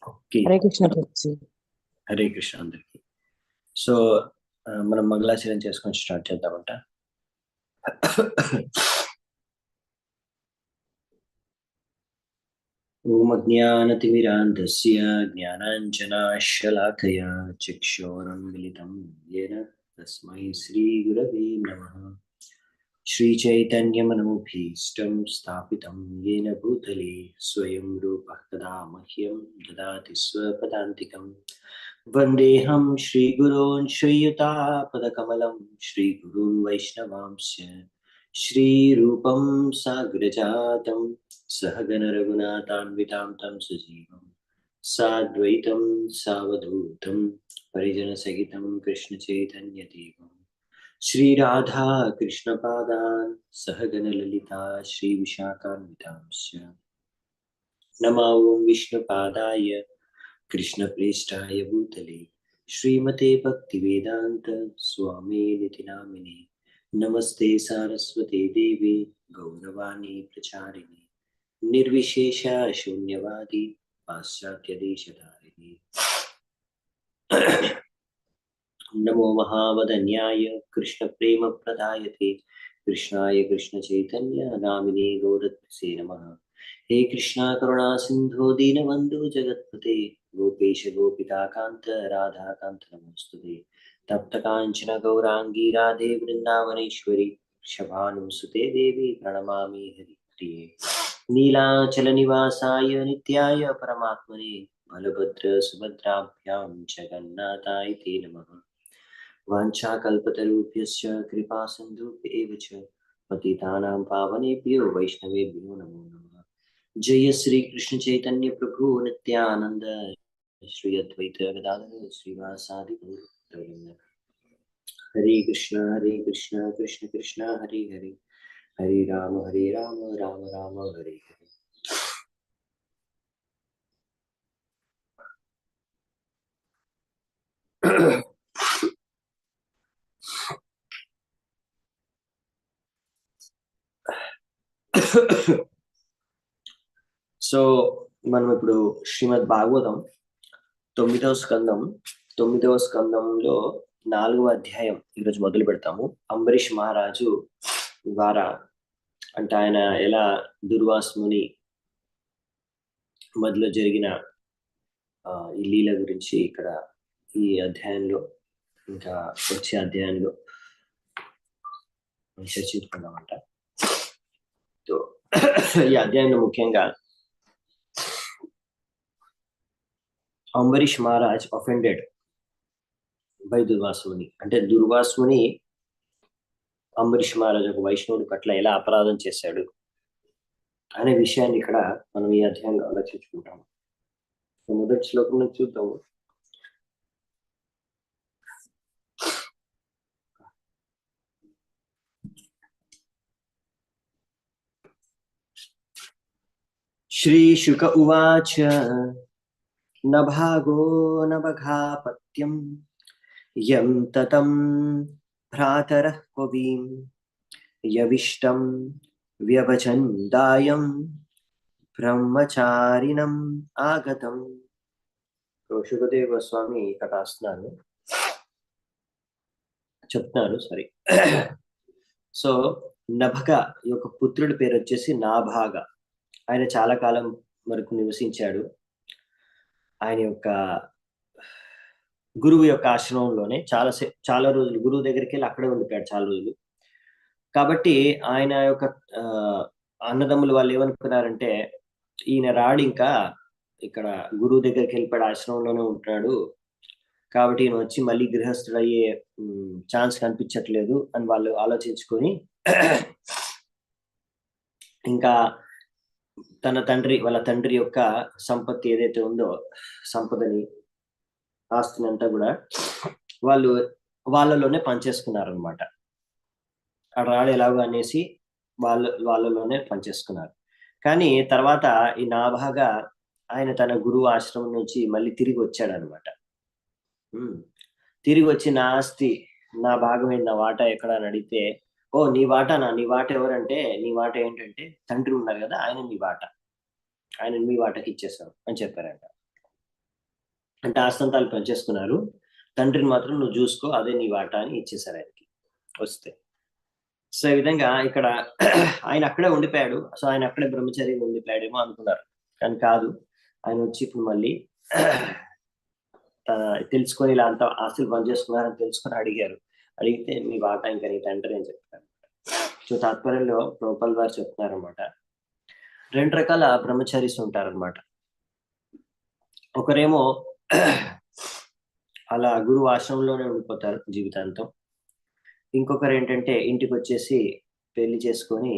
Okay, Hare Krishna Prabhuji. Hare Krishna అందరికి. So మనం మంగళాచరణ చేసుకొని స్టార్ట్ చేద్దామంట. ఓం అజ్ఞానతిమిరాంధస్య జ్ఞానాంజనాశలాకయా చక్షురున్మిలితం యేన తస్మై శ్రీగురవే నమః. శ్రీచైతన్యమనోభీష్టం స్థాపితం యేన భూతలే స్వయం రూపః తదా మహ్యం దదాతి స్వపదాంతికం. వందేహం శ్రీగురోన్ శ్రీయుతాపదకమలం శ్రీగురున్ వైష్ణవాంశ్చ శ్రీరూపం సాగ్రజాతం सहगण रघुनाथान्वितां तं सजीवं साद्वैतं सावधूतं परिजनसहितं कृष्णचैतन्यदेवं श्रीराधा कृष्णपादान् सहगण ललिता श्रीविशाखान्वितांश्च नमो विष्णुपादाय कृष्णप्रेष्ठाय भूतले श्रीमते भक्तिवेदान्त स्वामिनिति नामिने नमस्ते सारस्वते देवे गौरवाणी प्रचारिणे निर्विशेष शून्यवादी पाश्चात्यदेशधारिणे नमो महावदन्याय कृष्णप्रेमप्रदायते कृष्णाय कृष्णचैतन्य नामिने गौरत्से नमः. हे कृष्णा करुणा सिंधु दीनबन्धु जगत्पते गोपेश गोपिकान्त राधाकान्त नमोस्तुते. तप्त कांचन गौरांगी राधे वृंदावनेश्वरी शभानुसुते देवी प्रणमामि हरिप्रिये. नीलाचल निवासाय नित्याय परमात्मने बलभद्र सुभद्राभ्यां जगन्नाथाय ते नमः. वाञ्छाकल्पतरुभ्यश्च कृपा सिन्धुभ्येव च पतितानां पावनेभ्यो वैष्णवेभ्यो नमो नमः. जय श्री कृष्ण चैतन्य प्रभु नित्यानंद श्री अद्वैत गदाधर श्रीवासादि गौरवृंद. हरे कृष्ण कृष्ण कृष्ण हरे हरे हरे राम राम राम हरे हरे. సో మనం ఇప్పుడు శ్రీమద్ భాగవతం 9వ స్కందంలో 4వ అధ్యాయం ఈరోజు మొదలు పెడతాము. అంబరీష్ మహారాజు ద్వారా అంటే ఆయన ఎలా దుర్వాసుని మధ్యలో జరిగిన ఈ లీల గురించి ఇక్కడ ఈ అధ్యాయంలో ఇంకా వచ్చే అధ్యాయంలో చర్చించుకుందామంట. ఈ అధ్యాయంలో ముఖ్యంగా అంబరీష్ మహారాజ్ అఫెండెడ్ బై దుర్వాసుని, అంటే దుర్వాసుని అంబరీష్ మహారాజ్ ఒక వైష్ణవుడి పట్ల ఎలా అపరాధం చేశాడు అనే విషయాన్ని ఇక్కడ మనం ఈ అధ్యాయంలో ఆలోచించుకుంటాము. మొదటి శ్లోకం నుంచి చూద్దాము. శ్రీ శుక ఉవాచ न भागो न बघापत्यं यं ततं भ्रातरः कवीं यविष्टं व्यभचन्दायं బ్రహ్మచారిణం ఆగతం. శుకదేవ గోస్వామి ఇక్కడ చెప్తున్నారు. సారీ. సో నభగ యొక్క పుత్రుడి పేరు వచ్చేసి నాభాగ. ఆయన చాలా కాలం వరకు నివసించాడు. ఆయన యొక్క గురువు యొక్క ఆశ్రమంలోనే చాలా రోజులు గురువు దగ్గరికి వెళ్ళి అక్కడే ఉండిపోయాడు చాలా రోజులు. కాబట్టి ఆయన యొక్క అన్నదమ్ములు వాళ్ళు ఏమనుకున్నారంటే, ఈయన రాడు ఇంకా ఇక్కడ గురువు దగ్గరికి వెళ్ళిపోయాడు, ఆశ్రమంలోనే ఉంటున్నాడు, కాబట్టి ఈయన వచ్చి మళ్ళీ గృహస్థుడు అయ్యే ఛాన్స్ కనిపించట్లేదు అని వాళ్ళు ఆలోచించుకొని ఇంకా వాళ్ళ తండ్రి యొక్క సంపత్తి ఏదైతే ఉందో, సంపదని ఆస్తిని అంతా కూడా వాళ్ళలోనే పనిచేసుకున్నారనమాట. రాడు ఎలాగో అనేసి వాళ్ళలోనే పనిచేసుకున్నారు. కానీ తర్వాత ఈ నాభాగా ఆయన తన గురువు ఆశ్రమం నుంచి మళ్ళీ తిరిగి వచ్చాడు అనమాట. తిరిగి వచ్చి నా ఆస్తి, నా భాగం ఏంటి, నా వాటా ఎక్కడ అని అడిగితే, ఓ నీ వాటానా, నీ వాట ఎవరంటే, నీ వాట ఏంటంటే తండ్రి ఉన్నారు కదా ఆయన మీ వాట, ఆయన మీ వాటకి ఇచ్చేసాం అని చెప్పారంట. అంటే ఆస్తంతాలు పనిచేసుకున్నారు. తండ్రిని మాత్రం నువ్వు చూసుకో, అదే నీ వాటా అని ఇచ్చేసారు ఆయనకి వస్తే. సో ఈ విధంగా ఇక్కడ ఆయన అక్కడే ఉండిపోయాడు. సో ఆయన అక్కడే బ్రహ్మచారిగా ఉండిపోయాడేమో అనుకున్నారు, కానీ కాదు. ఆయన వచ్చి ఇప్పుడు మళ్ళీ తెలుసుకొని ఇలా అంత ఆస్తులు పనిచేసుకున్నారని తెలుసుకొని అడిగారు. అడిగితే మీ వాటా ఇంకా నీ తండ్రి అని చెప్పారు. సో తాత్పర్యంలో ప్రభుపాల్ వారు చెప్తున్నారనమాట, రెండు రకాల బ్రహ్మచారీస్ ఉంటారనమాట. ఒకరేమో అలా గురువు ఆశ్రమంలోనే ఉండిపోతారు జీవితాంతం. ఇంకొకరు ఏంటంటే ఇంటికి వచ్చేసి పెళ్లి చేసుకొని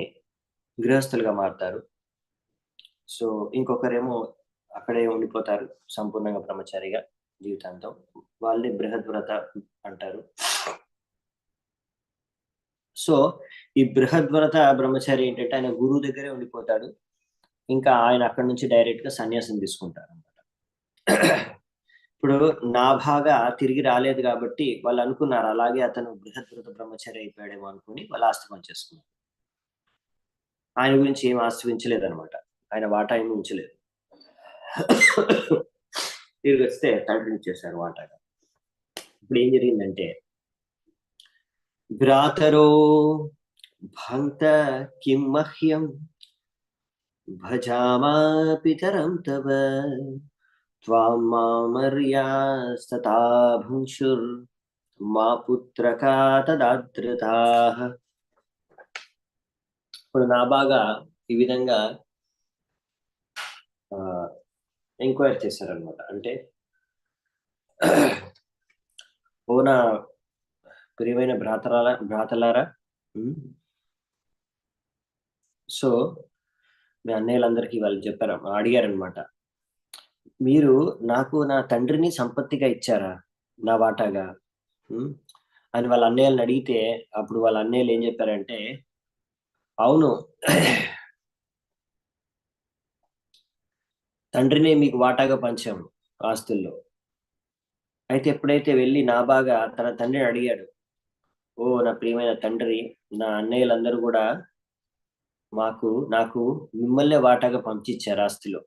గృహస్థులుగా మారుతారు. సో ఇంకొకరేమో అక్కడే ఉండిపోతారు సంపూర్ణంగా బ్రహ్మచారిగా జీవితాంతం. వాళ్ళని బృహద్వ్రత అంటారు. సో ఈ బృహద్వ్రత బ్రహ్మచారి ఏంటంటే ఆయన గురువు దగ్గరే ఉండిపోతాడు. ఇంకా ఆయన అక్కడి నుంచి డైరెక్ట్ గా సన్యాసం తీసుకుంటారు అనమాట. ఇప్పుడు నాభాగా తిరిగి రాలేదు కాబట్టి వాళ్ళు అనుకున్నారు అలాగే అతను బృహద్వ్రత బ్రహ్మచారి అయిపోయాడేమో అనుకుని వాళ్ళు ఆస్తి చేసుకున్నారు. ఆయన గురించి ఏం ఆస్తించలేదు అనమాట, ఆయన వాటా ఏమి ఉంచలేదు. తిరిగి వస్తే తండ్రిని ఇచ్చేశారు వాటాగా. ఇప్పుడు ఏం జరిగిందంటే, భ్రాతరో భంత కిం మహ్యం భజామా పితరం తవ త్వాం మామర్యాస్తతా భుంక్షుర్ మా పుత్రకా తదాదృతాః. ఇప్పుడు నాబాగా ఈ విధంగా ఎంక్వైరీ చేశారనమాట. అంటే ఓ నా ప్రియమైన భ్రాతలారా, సో మీ అన్నయ్యలందరికీ వాళ్ళు చెప్పారు, అడిగారనమాట, మీరు నాకు నా తండ్రిని సంపత్తిగా ఇచ్చారా నా వాటాగా అని వాళ్ళ అన్నయ్యలను అడిగితే, అప్పుడు వాళ్ళ అన్నయ్యలు ఏం చెప్పారంటే, అవును తండ్రినే మీకు వాటాగా పంచాము ఆస్తుల్లో. అయితే ఎప్పుడైతే వెళ్ళి నాబాగా తన తండ్రిని అడిగాడు, ఓ నా ప్రియమైన తండ్రి, నా అన్నయ్యలందరూ కూడా నాకు మిమ్మల్నే వాటాగా పంచిచ్చారు ఆస్తిలో,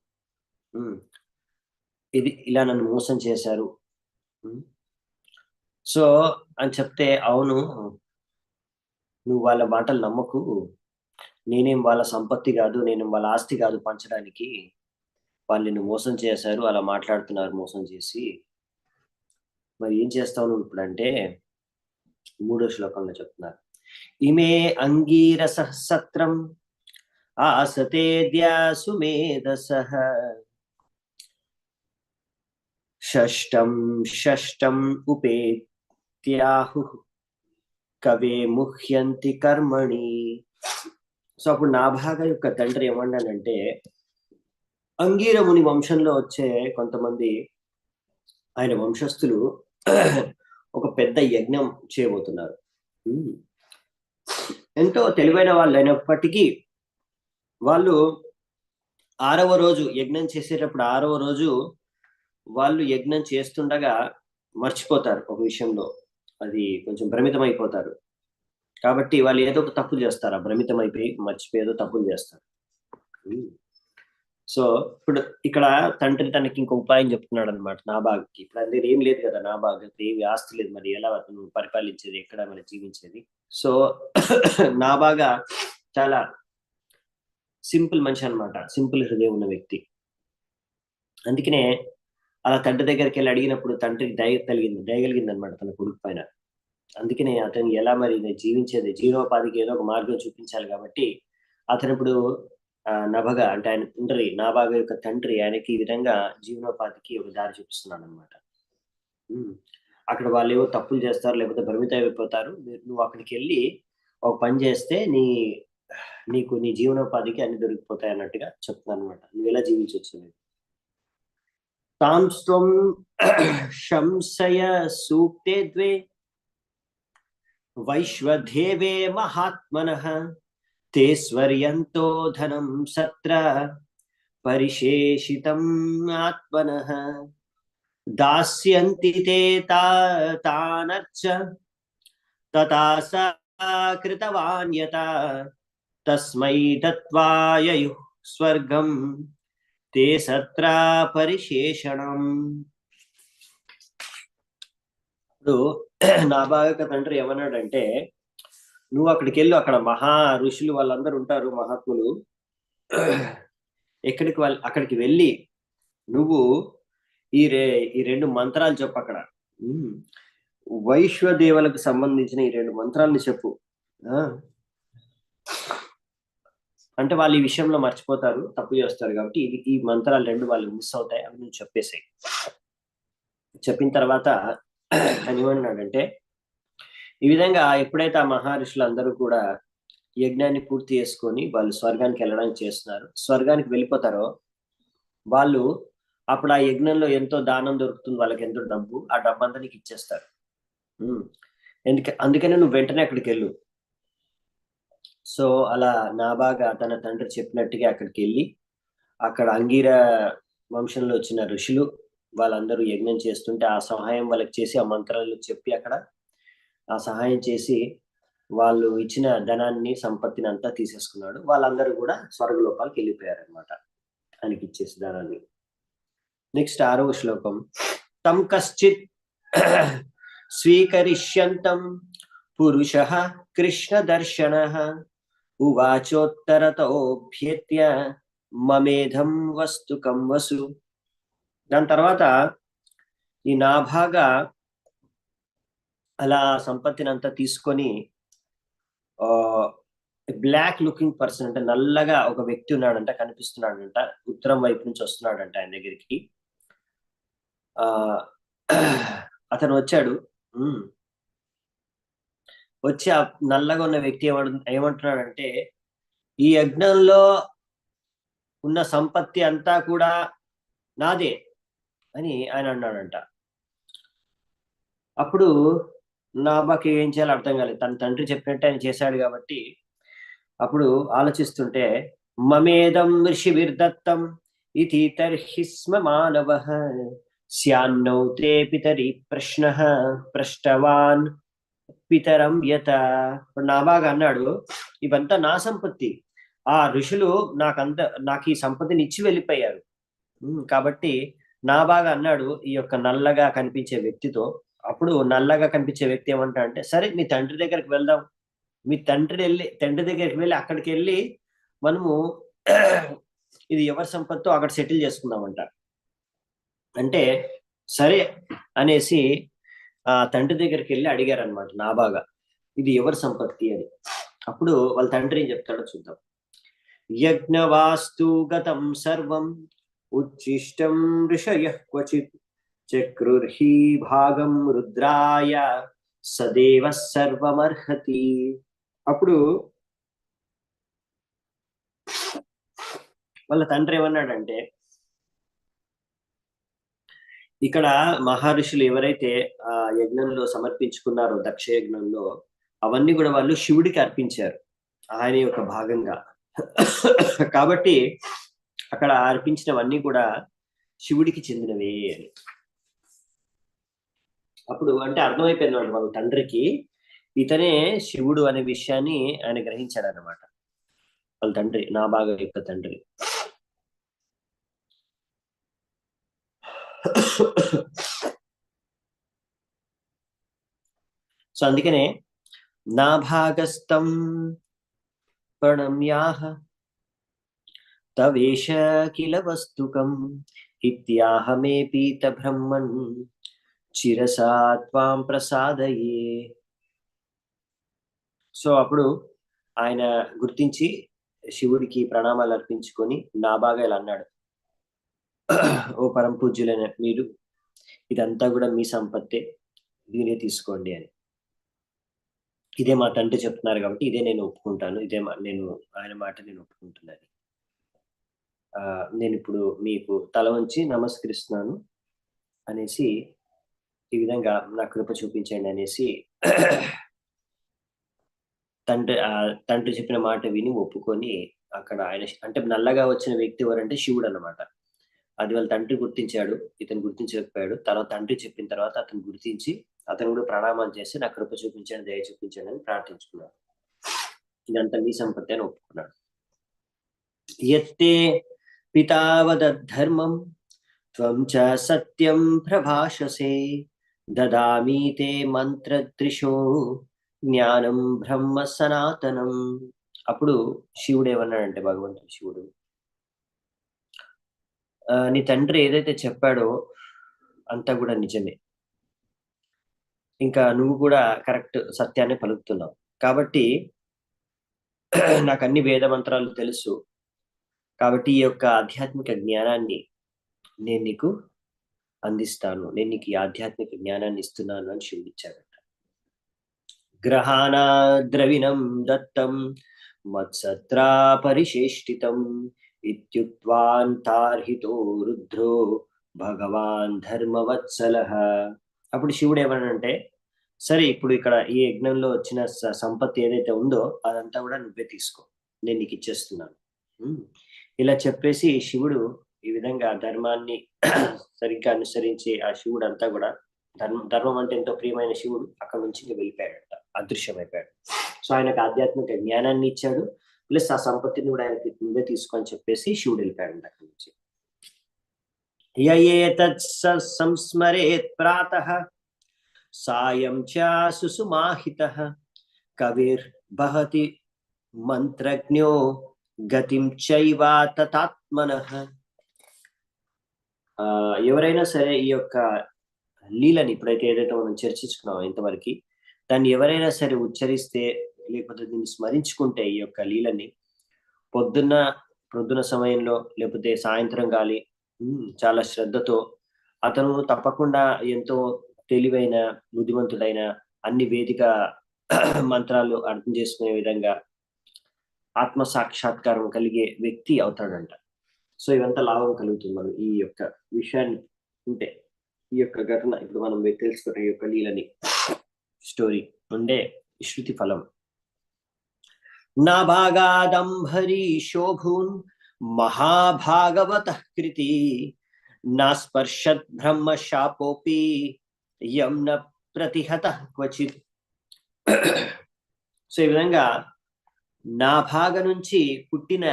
ఇది ఇలా నన్ను మోసం చేశారు. సో అని చెప్తే, అవును నువ్వు వాళ్ళ మాటలు నమ్మకు, నేనేం వాళ్ళ సంపత్తి కాదు, నేను వాళ్ళ ఆస్తి కాదు పంచడానికి, వాళ్ళు నిన్ను మోసం చేశారు, అలా మాట్లాడుతున్నారు మోసం చేసి. మరి ఏం చేస్తావు నువ్వు ఇప్పుడు అంటే 3వ శ్లోకంలో చెప్తున్నారు, ఇమే అంగీరస సత్రం ఆసతేద్యాసు మేధసః షష్టం ఉపేత్యాహు కవే ముహ్యంతి కర్మణి. సో అప్పుడు నాభాగ యొక్క తండ్రి ఏమన్నాడంటే, అంగీరముని వంశంలో వచ్చే కొంతమంది ఆయన వంశస్థులు ఒక పెద్ద యజ్ఞం చేయబోతున్నారు. ఎంతో తెలివైన వాళ్ళు అయినప్పటికీ వాళ్ళు 6వ రోజు యజ్ఞం చేసేటప్పుడు 6వ రోజు వాళ్ళు యజ్ఞం చేస్తుండగా మర్చిపోతారు ఒక విషయంలో, అది కొంచెం భ్రమితం అయిపోతారు. కాబట్టి వాళ్ళు ఏదో ఒక తప్పు చేస్తారు, భ్రమితం అయిపోయి మర్చిపోయి ఏదో తప్పులు చేస్తారు. సో ఇప్పుడు ఇక్కడ తండ్రి తనకి ఇంకో ఉపాయం చెప్తున్నాడు అనమాట నాబాగ్కి. ఇప్పుడు అందరు ఏం లేదు కదా, నాబాగ్ ఏమి ఆస్తి లేదు, మరి ఎలా అతను పరిపాలించేది, ఎక్కడ మరి జీవించేది. సో నాబాగా చాలా సింపుల్ మనిషి అనమాట, సింపుల్ హృదయం ఉన్న వ్యక్తి. అందుకనే అలా తండ్రి దగ్గరికి వెళ్ళి అడిగినప్పుడు తండ్రికి దయ కలిగింది అనమాట తన కొడుకు పైన. అందుకనే అతను ఎలా మరి జీవించేది, జీవనోపాధికి ఏదో ఒక మార్గం చూపించాలి కాబట్టి అతను ఇప్పుడు నభగా అంటే ఆయన తండ్రి, నాబాగా యొక్క తండ్రి ఆయనకి ఈ విధంగా జీవనోపాధికి ఒక దారి చూపిస్తున్నాడు అనమాట. అక్కడ వాళ్ళు ఏవో తప్పులు చేస్తారు, లేకపోతే భ్రమిత అయిపోతారు, నువ్వు అక్కడికి వెళ్ళి ఒక పని చేస్తే నీకు నీ జీవనోపాధికి అన్ని దొరికిపోతాయి అన్నట్టుగా చెప్తున్నాను అనమాట. నువ్వు ఎలా జీవించవచ్చు. తాం స్వం శంసయ సూక్తే ద్వే వైశ్వదేవే మహాత్మనః తే స్వర్యంతో ధనం సత్ర పరిశేషితం ఆత్మనః దాస్యంతి తే తానర్చ తథా సా కృతవాన్యత తస్మై దత్వా యయుః స్వర్గం తే సత్ర పరిశేషణం. ఇప్పుడు నాభాగ తండ్రి ఏమన్నాడంటే, నువ్వు అక్కడికి వెళ్ళు, అక్కడ మహా ఋషులు వాళ్ళందరూ ఉంటారు, మహాత్ములు. అక్కడికి వెళ్ళి నువ్వు ఈ రెండు మంత్రాలు చెప్పు అక్కడ. వైశ్వదేవులకు సంబంధించిన ఈ రెండు మంత్రాలని చెప్పు. అంటే వాళ్ళు ఈ విషయంలో మర్చిపోతారు, తప్పు చేస్తారు, కాబట్టి ఈ మంత్రాలు రెండు వాళ్ళు మిస్ అవుతాయి, అవి నువ్వు చెప్పేసాయి. చెప్పిన తర్వాత అని ఏమన్నాడంటే, ఈ విధంగా ఎప్పుడైతే ఆ మహర్షులు అందరూ కూడా యజ్ఞాన్ని పూర్తి చేసుకొని వాళ్ళు స్వర్గానికి వెళ్ళడానికి చేస్తున్నారు, స్వర్గానికి వెళ్ళిపోతారో వాళ్ళు అప్పుడు ఆ యజ్ఞంలో ఎంతో దానం దొరుకుతుంది, వాళ్ళకి ఎంతో డబ్బు, ఆ డబ్బు అంతా నీకు ఇచ్చేస్తారు. అందుకనే నువ్వు వెంటనే అక్కడికి వెళ్ళు. సో అలా నాభాగా తన తండ్రి చెప్పినట్టుగా అక్కడికి వెళ్ళి, అక్కడ అంగీర వంశంలో వచ్చిన ఋషులు వాళ్ళందరూ యజ్ఞం చేస్తుంటే ఆ సహాయం వాళ్ళకి చేసి, ఆ మంత్రాలు చెప్పి అక్కడ ఆ సహాయం చేసి వాళ్ళు ఇచ్చిన ధనాన్ని సంపత్తిని అంతా తీసేసుకున్నాడు. వాళ్ళందరూ కూడా స్వర్గలోకాలకు వెళ్ళిపోయారనమాట, ఆయనకి ఇచ్చేసి ధనాన్ని. నెక్స్ట్ 6వ శ్లోకం. తం కశ్చిత్ స్వీకరిష్యంతం పురుష కృష్ణ దర్శన ఉవాచోత్తరతోభ్యేత్య మమేధం వస్తుకం వసు. దాని తర్వాత ఈ నాభాగా అలా సంపత్తిని అంతా తీసుకొని బ్లాక్ లుకింగ్ పర్సన్, అంటే నల్లగా ఒక వ్యక్తి ఉన్నాడంట, కనిపిస్తున్నాడంట, ఉత్తరం వైపు నుంచి వస్తున్నాడంట ఆయన దగ్గరికి. అతను వచ్చాడు. వచ్చి ఆ నల్లగా ఉన్న వ్యక్తి ఏమంటున్నాడంటే, ఈ యజ్ఞంలో ఉన్న సంపత్తి అంతా కూడా నాదే అని ఆయన అన్నాడంట. అప్పుడు నాబాకి ఏం చేయాలో అర్థం కాలేదు, తన తండ్రి చెప్పినట్టు ఆయన చేశాడు కాబట్టి. అప్పుడు ఆలోచిస్తుంటే, మమేదం ఋషివిర్దత్తం ఇతి తర్హి స్మ మానవః స్యాన్నౌ తే పితరి ప్రశ్నః పృష్టవాన్ పితరం యత. నాబాగా అన్నాడు, ఇవంతా నా సంపత్తి, ఆ ఋషులు నాకు ఈ సంపత్తిని ఇచ్చి వెళ్ళిపోయారు. కాబట్టి నాబాగా అన్నాడు ఈ యొక్క నల్లగా కనిపించే వ్యక్తితో. అప్పుడు నల్లగా కనిపించే వ్యక్తి ఏమంటా అంటే, సరే మీ తండ్రి దగ్గరికి వెళ్దాం, మీ తండ్రి దగ్గరికి వెళ్ళి అక్కడికి వెళ్ళి మనము ఇది ఎవరి సంపత్తో అక్కడ సెటిల్ చేసుకుందామంట. అంటే సరే అనేసి ఆ తండ్రి దగ్గరికి వెళ్ళి అడిగారనమాట నాబాగా, ఇది ఎవరి సంపత్తి అని. అప్పుడు వాళ్ళ తండ్రి ఏం చెప్తాడో చూద్దాం. యజ్ఞవాస్తు గతం సర్వం ఉచ్చిష్టం ఋషయః క్వచిత్ చక్రుర్హి భాగం రుద్రాయ సదేవ సర్వమర్హతి. అప్పుడు వాళ్ళ తండ్రి ఏమన్నాడంటే, ఇక్కడ మహర్షులు ఎవరైతే ఆ యజ్ఞంలో సమర్పించుకున్నారో దక్ష యజ్ఞంలో, అవన్నీ కూడా వాళ్ళు శివుడికి అర్పించారు ఆయన యొక్క భాగంగా. కాబట్టి అక్కడ అర్పించినవన్నీ కూడా శివుడికి చెందినవే అని. అప్పుడు అంటే అర్థమైపోయింది వాళ్ళ తండ్రికి, ఇతనే శివుడు అనే విషయాన్ని ఆయన గ్రహించాడు అన్నమాట, వాళ్ళ తండ్రి, నాభాగ యొక్క తండ్రి. సో అందుకనే నాభాగస్తం ప్రణమ్యాహ తవేష కిల వస్తుకం ఇత్యాహమే పీత బ్రహ్మన్ చిరసా త్వాం ప్రసాదయే. సో అప్పుడు ఆయన గుర్తించి శివుడికి ప్రణామాలు అర్పించుకొని నాభాగా ఇలా అన్నాడు, ఓ పరం పూజ్యులైన మీరు, ఇదంతా కూడా మీ సంపత్తే, దీనే తీసుకోండి అని. ఇదే మా తండ్రి చెప్తున్నారు కాబట్టి ఇదే నేను ఒప్పుకుంటాను, నేను ఆయన మాట నేను ఒప్పుకుంటున్నాను. నేను ఇప్పుడు మీకు తల వంచి నమస్కరిస్తున్నాను అనేసి, ఈ విధంగా నా కృప చూపించండి అనేసి తండ్రి చెప్పిన మాట విని ఒప్పుకొని అక్కడ ఆయన, అంటే నల్లగా వచ్చిన వ్యక్తి ఎవరంటే శివుడు అన్నమాట. అది వాళ్ళ తండ్రి గుర్తించాడు, ఇతను గుర్తించకపోయాడు. తర్వాత తండ్రి చెప్పిన తర్వాత అతను గుర్తించి అతను కూడా ప్రణామాలు చేసి నా కృప చూపించండి, దయ చూపించండి అని ప్రార్థించుకున్నాడు. ఇదంతా మీ సంపత్తి అని ఒప్పుకున్నాడు. యత్తే పితావదద్ధర్మం త్వం చ సత్యం ప్రభాషసే దదామి తే మంత్రత్రిషో జ్ఞానం బ్రహ్మ సనాతనం. అప్పుడు శివుడు ఏమన్నాడంటే, భగవంతుడు శివుడు, నీ తండ్రి ఏదైతే చెప్పాడో అంతా కూడా నిజమే. ఇంకా నువ్వు కూడా కరెక్ట్ సత్యాన్ని పలుకుతున్నావు. కాబట్టి నాకు అన్ని వేద మంత్రాలు తెలుసు. కాబట్టి ఈ యొక్క ఆధ్యాత్మిక జ్ఞానాన్ని నేను నీకు అందిస్తాను. నేను నీకు ఈ ఆధ్యాత్మిక జ్ఞానాన్ని ఇస్తున్నాను అని శివుడు ఇచ్చాడట. గ్రహాణ ద్రవిణం దత్తం మత్సత్రా పరిశేష్టితం ఇత్యుక్త్వాంతార్హితో రుద్రో భగవాన్ ధర్మవత్సలః. అప్పుడు శివుడు ఏమన్నాడంటే, సరే ఇప్పుడు ఇక్కడ ఈ యజ్ఞంలో వచ్చిన సంపత్తి ఏదైతే ఉందో అదంతా కూడా నువ్వే తీసుకో, నేను నీకు ఇచ్చేస్తున్నాను. ఇలా చెప్పేసి శివుడు ఈ విధంగా ధర్మాన్ని సరిగ్గా అనుసరించి ఆ శివుడు అంతా కూడా ధర్మం అంటే ఎంతో ప్రియమైన శివుడు అక్కడ నుంచి వెళ్ళిపోయాడట, అదృశ్యమైపోయాడు. సో ఆయనకు ఆధ్యాత్మిక జ్ఞానాన్ని ఇచ్చాడు, ప్లస్ ఆ సంపత్తిని కూడా ఆయనకి నువ్వే తీసుకొని చెప్పేసి శివుడు వెళ్ళిపోయాడు అక్కడి నుంచి. యయేతత్ సంస్మరేత్ ప్రాతః సాయం చ సుసుమాహితః కవిర్ బహతి మంత్రజ్ఞో గతిం చైవ తతాత్మనః. ఎవరైనా సరే ఈ యొక్క లీలని ఇప్పుడైతే ఏదైతే మనం చర్చించుకున్నామో ఇంతవరకు, దాన్ని ఎవరైనా సరే ఉచ్చరిస్తే లేకపోతే దీన్ని స్మరించుకుంటే ఈ యొక్క లీలని పొద్దున్న సమయంలో లేకపోతే సాయంత్రం గాలి చాలా శ్రద్ధతో అతను తప్పకుండా ఎంతో తెలివైన బుద్ధిమంతుడైన అన్ని వేదిక మంత్రాలు అర్థం చేసుకునే విధంగా ఆత్మ సాక్షాత్కారం కలిగే వ్యక్తి అవుతాడంట. సో ఇవంతా లాభం కలుగుతుంది మనం ఈ యొక్క విషయాన్ని ఉంటే. ఈ యొక్క ఘటన ఇప్పుడు మనం తెలుసుకున్న ఈ యొక్క లీలని స్టోరీ ఉండే శృతి ఫలం. నా భాగాదంభరీ శోభూన్ మహాభాగవత కృతి నా స్పర్శత్ బ్రహ్మ శాపోపి యం న ప్రతిహత క్వచిత్. సో ఈ విధంగా నా భాగ నుంచి పుట్టిన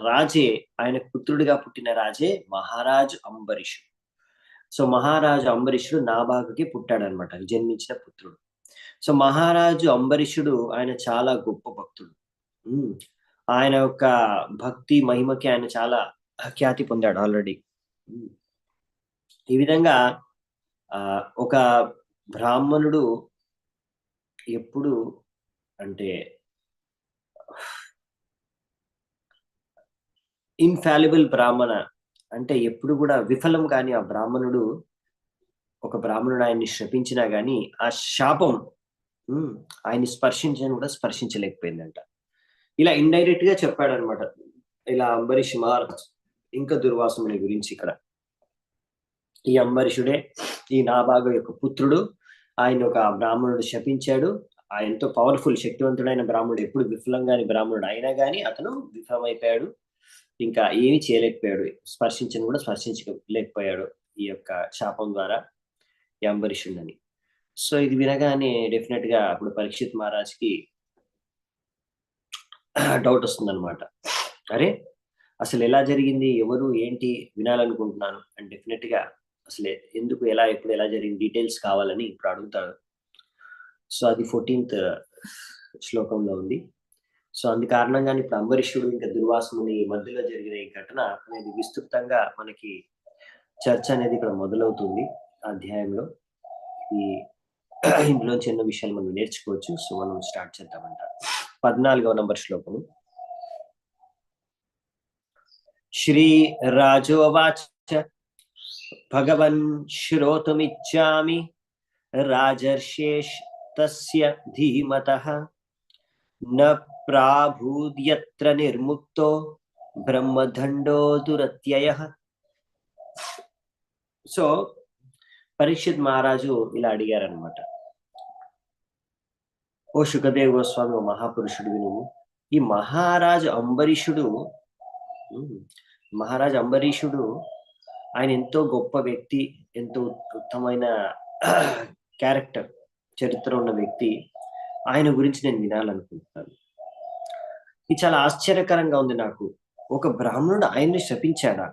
రాజే, ఆయన పుత్రుడిగా పుట్టిన రాజే మహారాజు అంబరీషుడు. సో మహారాజు అంబరీషుడు నాభాగకి పుట్టాడనమాట, జన్మించిన పుత్రుడు. సో మహారాజు అంబరీషుడు ఆయన చాలా గొప్ప భక్తుడు. ఆయన యొక్క భక్తి మహిమకి ఆయన చాలా ఖ్యాతి పొందాడు ఆల్రెడీ. ఈ విధంగా ఒక బ్రాహ్మణుడు ఎప్పుడు అంటే ఇన్ఫాలిబుల్ బ్రాహ్మణ అంటే ఎప్పుడు కూడా విఫలం కాని ఆ బ్రాహ్మణుడు, ఒక బ్రాహ్మణుడు ఆయన్ని శపించినా గాని ఆ శాపం ఆయన్ని స్పర్శించని కూడా స్పర్శించలేకపోయిందంట. ఇలా ఇండైరెక్ట్ గా చెప్పాడు అనమాట ఇలా అంబరీష్ మహారాజ్ ఇంకా దుర్వాసుని గురించి. ఇక్కడ ఈ అంబరీషుడే ఈ నాభాగ యొక్క పుత్రుడు. ఆయన ఒక బ్రాహ్మణుడు శపించాడు. ఆ ఎంతో పవర్ఫుల్ శక్తివంతుడైన బ్రాహ్మణుడు, ఎప్పుడు విఫలంగాని బ్రాహ్మణుడు అయినా గాని అతను విఫలమైపోయాడు, ఇంకా ఏమి చేయలేకపోయాడు, స్పర్శించని కూడా స్పర్శించలేకపోయాడు ఈ యొక్క శాపం ద్వారా ఈ అంబరీషుడని. సో ఇది వినగానే డెఫినెట్ గా అప్పుడు పరీక్షిత్ మహారాజ్కి డౌట్ వస్తుంది అనమాట. అరే అసలు ఎలా జరిగింది, ఎవరు ఏంటి వినాలనుకుంటున్నాను అండ్ డెఫినెట్ గా అసలు ఎందుకు ఎలా ఎప్పుడు ఎలా జరిగింది డీటెయిల్స్ కావాలని ఇప్పుడు అడుగుతాడు. సో అది 14th శ్లోకంలో ఉంది. సో అందు కారణంగానే ఇప్పుడు అంబరీషుడు ఇంకా దుర్వాసుని మధ్యలో జరిగిన ఈ ఘటన అనేది విస్తృతంగా మనకి చర్చ అనేది ఇక్కడ మొదలవుతుంది అధ్యాయంలో. ఈ ఇందులో చిన్న విషయాలు మనం నేర్చుకోవచ్చు. సో మనం స్టార్ట్ చేద్దామంట. 14వ నంబర్ శ్లోకము. శ్రీ రాజోవాచ భగవన్ శ్రోతుమిచ్చామి రాజర్షేష్ తస్య ధీమతః న ప్రాభూద్యత్ర నిర్ముక్తో బ్రహ్మదండో దురత్యయః. సో పరీక్షిత్ మహారాజు ఇలా అడిగారనమాట, ఓ శుకదేవ్ గోస్వామి, ఓ మహాపురుషుడు వినుము. ఈ మహారాజు అంబరీషుడు ఆయన ఎంతో గొప్ప వ్యక్తి, ఎంతో ఉత్తమమైన క్యారెక్టర్, చరిత్ర ఉన్న వ్యక్తి. ఆయన గురించి నేను వినాలనుకుంటున్నాను. ఇది చాలా ఆశ్చర్యకరంగా ఉంది నాకు. ఒక బ్రాహ్మణుడు ఆయన్ని శపించాడా?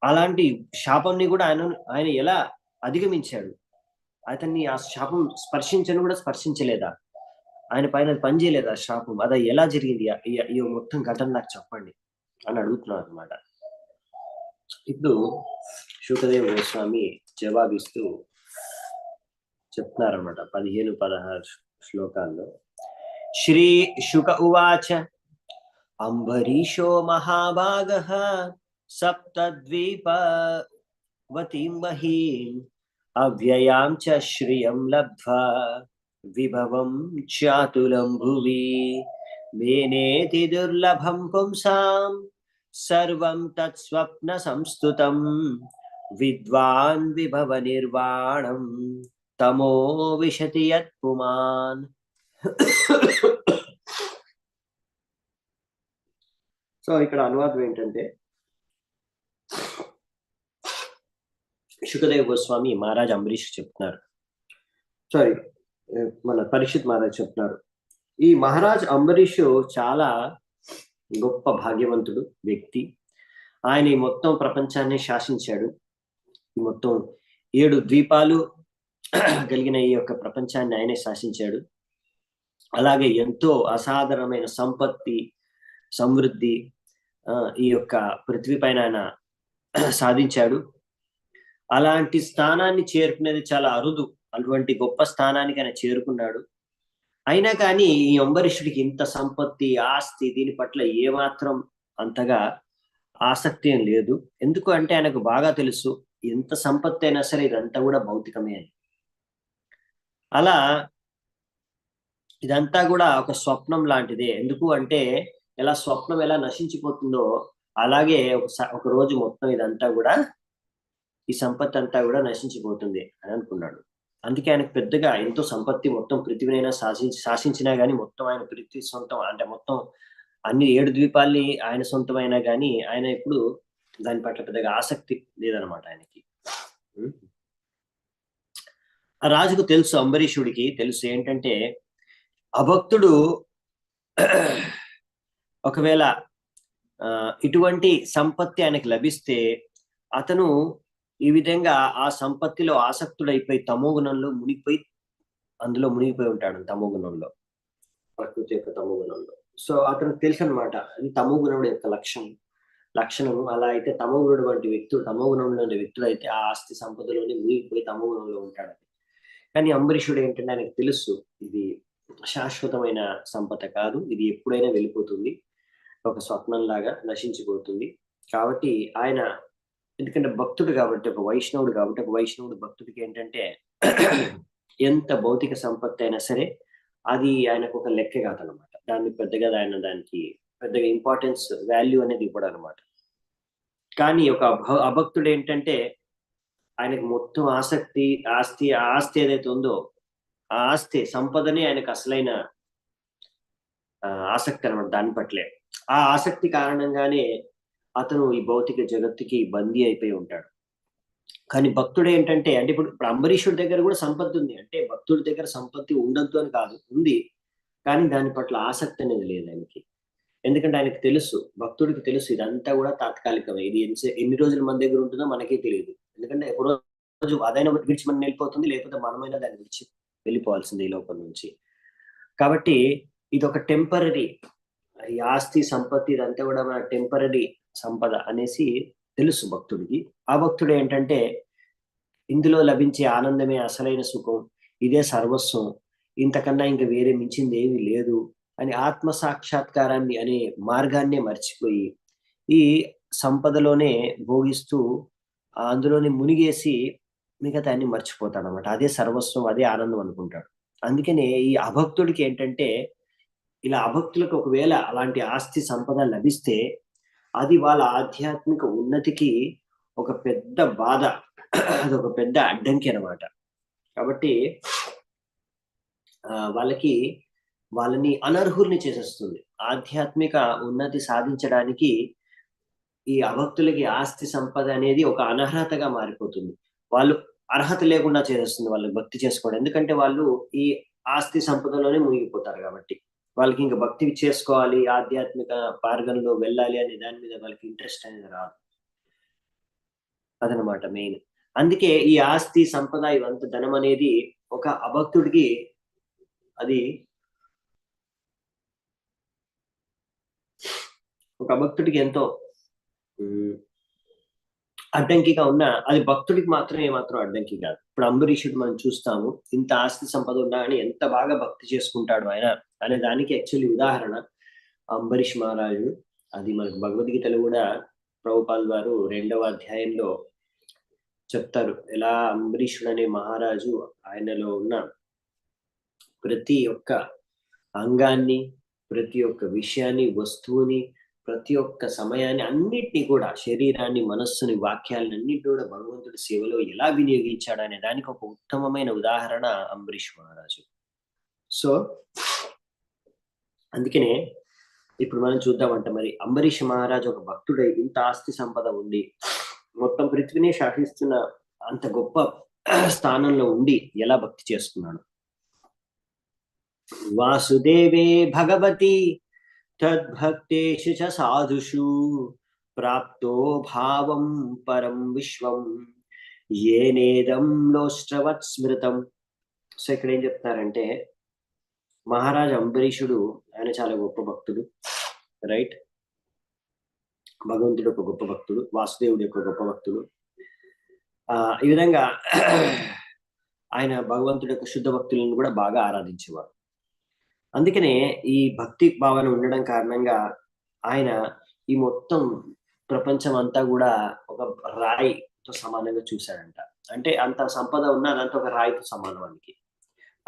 అలాంటి శాపంని కూడా ఆయన ఎలా అధిగమించాడు? అతన్ని ఆ శాపం స్పర్శించను కూడా స్పర్శించలేదా? ఆయన పైన పని చేయలేదా శాపం? అదా ఎలా జరిగింది? ఈ మొత్తం ఘటన నాకు చెప్పండి అని అడుగుతున్నారు అనమాట. ఇప్పుడు శుకదేవ గోస్వామి జవాబిస్తూ చెప్తున్నారన్నమాట 15-16 శ్లోకాల్లో. శ్రీ శుక ఉవాచ అంబరీషో మహాభాగః సప్తద్వీపవతీం మహీం అవ్యయాం చ శ్రియం లబ్ధ్వా విభవం చాతులం భువి మేనేతి దుర్లభం పుంసాం సర్వం తత్స్వప్న సంస్తుతం విద్వాన్ విభవ నిర్వాణం తమో విశతి యత్ పుమాన్. సో ఇక్కడ అనువాదం ఏంటంటే, శుకదేవ్ గోస్వామి మహారాజ్ అంబరీష్ చెప్తున్నారు, సారీ మన పరీక్షిత్ మహారాజ్ చెప్తున్నారు, ఈ మహారాజ్ అంబరీష్ చాలా గొప్ప భాగ్యవంతుడు వ్యక్తి. ఆయన ఈ మొత్తం ప్రపంచాన్ని శాసించాడు. ఈ మొత్తం 7 ద్వీపాలు కలిగిన ఈ యొక్క ప్రపంచాన్ని ఆయనే శాసించాడు. అలాగే ఎంతో అసాధారణమైన సంపత్తి, సమృద్ధి ఈ యొక్క పృథ్వీ పైన ఆయన సాధించాడు. అలాంటి స్థానాన్ని చేరుకునేది చాలా అరుదు. అటువంటి గొప్ప స్థానానికి ఆయన చేరుకున్నాడు. అయినా కానీ ఈ అంబరీషుడికి ఇంత సంపత్తి, ఆస్తి దీని పట్ల ఏమాత్రం అంతగా ఆసక్తి ఏం లేదు. ఎందుకు అంటే ఆయనకు బాగా తెలుసు ఎంత సంపత్తి అయినా సరే ఇదంతా కూడా భౌతికమే అని. అలా ఇదంతా కూడా ఒక స్వప్నం లాంటిదే. ఎందుకు అంటే ఎలా స్వప్నం ఎలా నశించిపోతుందో అలాగే ఒక రోజు మొత్తం ఇదంతా కూడా, ఈ సంపత్తి అంతా కూడా నశించిపోతుంది అని అనుకున్నాడు. అందుకే ఆయనకు పెద్దగా ఎంతో సంపత్తి మొత్తం పృథ్వీనైనా శాసించినా గానీ మొత్తం ఆయన పృథ్వీ సొంతం అంటే మొత్తం అన్ని 7 ద్వీపాల్ని ఆయన సొంతమైనా గానీ ఆయన ఇప్పుడు దాని పట్ల పెద్దగా ఆసక్తి లేదనమాట ఆయనకి. ఆ రాజుకు తెలుసు, అంబరీషుడికి తెలుసు ఏంటంటే అభక్తుడు ఒకవేళ ఇటువంటి సంపత్తి ఆయనకి లభిస్తే అతను ఈ విధంగా ఆ సంపత్తిలో ఆసక్తుడైపోయి తమోగుణంలో అందులో మునిగిపోయి ఉంటాడు. తమోగుణంలో, ప్రకృతి యొక్క తమోగుణంలో. సో అతనికి తెలుసు అనమాట అది తమోగుణుడు యొక్క లక్షణము. అలా అయితే తమోగుణుడు వంటి వ్యక్తుడు, తమోగుణంలో వ్యక్తుడు అయితే ఆ ఆస్తి సంపదలోని మునిగిపోయి తమోగుణంలో ఉంటాడు. కానీ అంబరీషుడు ఏంటంటే ఆయనకు తెలుసు ఇది శాశ్వతమైన సంపద కాదు, ఇది ఎప్పుడైనా వెళ్ళిపోతుంది, ఒక స్వప్నంలాగా నశించిపోతుంది. కాబట్టి ఆయన ఎందుకంటే భక్తుడు కాబట్టి, ఒక వైష్ణవుడు భక్తుడికి ఏంటంటే ఎంత భౌతిక సంపత్తి అయినా సరే అది ఆయనకు ఒక లెక్క కాదనమాట. దాన్ని పెద్దగా దానికి పెద్దగా ఇంపార్టెన్స్, వాల్యూ అనేది ఇవ్వడం అనమాట. కానీ ఒక అభక్తుడు ఏంటంటే ఆయనకు మొత్తం ఆస్తి ఏదైతే ఉందో ఆ ఆస్తి సంపదనే ఆయనకు అసలైన ఆసక్తి అనమాట. దాని పట్లే ఆ ఆసక్తి కారణంగానే అతను ఈ భౌతిక జగత్తుకి బందీ అయిపోయి ఉంటాడు. కానీ భక్తుడు ఏంటంటే అంటే ఇప్పుడు అంబరీషుడి దగ్గర కూడా సంపత్తి ఉంది. అంటే భక్తుడి దగ్గర సంపత్తి ఉండద్దు అని కాదు, ఉంది. కానీ దాని పట్ల ఆసక్తి అనేది లేదు ఆయనకి. ఎందుకంటే ఆయనకు తెలుసు, భక్తుడికి తెలుసు ఇదంతా కూడా తాత్కాలికమే. ఇది ఎన్ని రోజులు మన దగ్గర ఉంటుందో మనకే తెలియదు. ఎందుకంటే ఒక రోజు అదైనా విడిచి మనం వెళ్ళిపోతుంది, లేకపోతే మనమైనా దాన్ని విడిచి వెళ్ళిపోవాల్సింది ఈ లోపల నుంచి. కాబట్టి ఇది ఒక టెంపరరీ, ఈ ఆస్తి సంపత్తి ఇదంతా కూడా మన టెంపరరీ సంపద అనేసి తెలుసు భక్తుడికి. ఆ భక్తుడు ఏంటంటే ఇందులో లభించే ఆనందమే అసలైన సుఖం, ఇదే సర్వస్వం, ఇంతకన్నా ఇంకా వేరే మించింది ఏమీ లేదు అని ఆత్మ సాక్షాత్కారాన్ని అనే మార్గాన్నే మర్చిపోయి ఈ సంపదలోనే భోగిస్తూ అందులోనే మునిగేసి మిగతా అన్ని మర్చిపోతాడు అనమాట. అదే సర్వస్వం, అదే ఆనందం అనుకుంటాడు. అందుకనే ఈ అభక్తుడికి ఏంటంటే ఇలా అభక్తులకు ఒకవేళ అలాంటి ఆస్తి సంపద లభిస్తే అది వాళ్ళ ఆధ్యాత్మిక ఉన్నతికి ఒక పెద్ద బాధ, అదొక పెద్ద అడ్డంకి అనమాట. కాబట్టి వాళ్ళని అనర్హుల్ని చేసేస్తుంది. ఆధ్యాత్మిక ఉన్నతి సాధించడానికి ఈ అభక్తులకి ఆస్తి సంపద అనేది ఒక అనర్హతగా మారిపోతుంది. వాళ్ళు అర్హత లేకుండా చేసేస్తుంది వాళ్ళకి భక్తి చేసుకోవడం. ఎందుకంటే వాళ్ళు ఈ ఆస్తి సంపదలోనే మునిగిపోతారు కాబట్టి వాళ్ళకి ఇంకా భక్తి చేసుకోవాలి, ఆధ్యాత్మిక మార్గంలో వెళ్ళాలి అనే దాని మీద వాళ్ళకి ఇంట్రెస్ట్ అనేది రాదు. అదనమాట మెయిన్. అందుకే ఈ ఆస్తి సంపద ఇవంత ధనం అనేది ఒక అభక్తుడికి అది ఒక భక్తుడికి ఎంతో అడ్డంకిగా ఉన్నా అది భక్తుడికి మాత్రం ఏమాత్రం అడ్డంకి కాదు. ఇప్పుడు అంబరీషుడు మనం చూస్తాము, ఇంత ఆస్తి సంపద ఉన్నా అని ఎంత బాగా భక్తి చేసుకుంటాడు ఆయన అనే దానికి యాక్చువల్లీ ఉదాహరణ అంబరీష్ మహారాజు. అది మనకు భగవద్గీతలో కూడా ప్రభుపాల్ వారు 2వ అధ్యాయంలో చెప్తారు, ఎలా అంబరీషుడు అనే మహారాజు ఆయనలో ఉన్న ప్రతి ఒక్క అంగాన్ని, ప్రతి ఒక్క విషయాన్ని, వస్తువుని, ప్రతి ఒక్క సమయాన్ని, అన్నిటినీ కూడా, శరీరాన్ని, మనస్సుని, వాక్యాలను అన్నింటి కూడా భగవంతుడి సేవలో ఎలా వినియోగించాడు అనే దానికి ఒక ఉత్తమమైన ఉదాహరణ అంబరీష్ మహారాజు. సో అందుకనే ఇప్పుడు మనం చూద్దామంట, మరి అంబరీష్ మహారాజు ఒక భక్తుడై ఇంత ఆస్తి సంపద ఉండి మొత్తం పృథ్వీని శాసిస్తున్న అంత గొప్ప స్థానంలో ఉండి ఎలా భక్తి చేసుకున్నాడు. వాసుదేవే భగవతి తద్భక్తేషు చ సాధుషు ప్రాప్తో భావం పరం విశ్వం ఏనేదం లోష్ట్రవత్ స్మృతం. సో ఇక్కడ ఏం చెప్తారంటే, మహారాజు అంబరీషుడు ఆయన చాలా గొప్ప భక్తుడు, రైట్? భగవంతుడు ఒక గొప్ప భక్తుడు, వాసుదేవుడు యొక్క గొప్ప భక్తుడు. ఈ విధంగా ఆయన భగవంతుడి యొక్క శుద్ధ భక్తులను కూడా బాగా ఆరాధించేవాడు. అందుకనే ఈ భక్తి భావన ఉండడం కారణంగా ఆయన ఈ మొత్తం ప్రపంచం అంతా కూడా ఒక రాయితో సమానంగా చూశాడంట. అంటే అంత సంపద ఉన్నా అదంతా ఒక రాయితో సమానం ఆయనకి.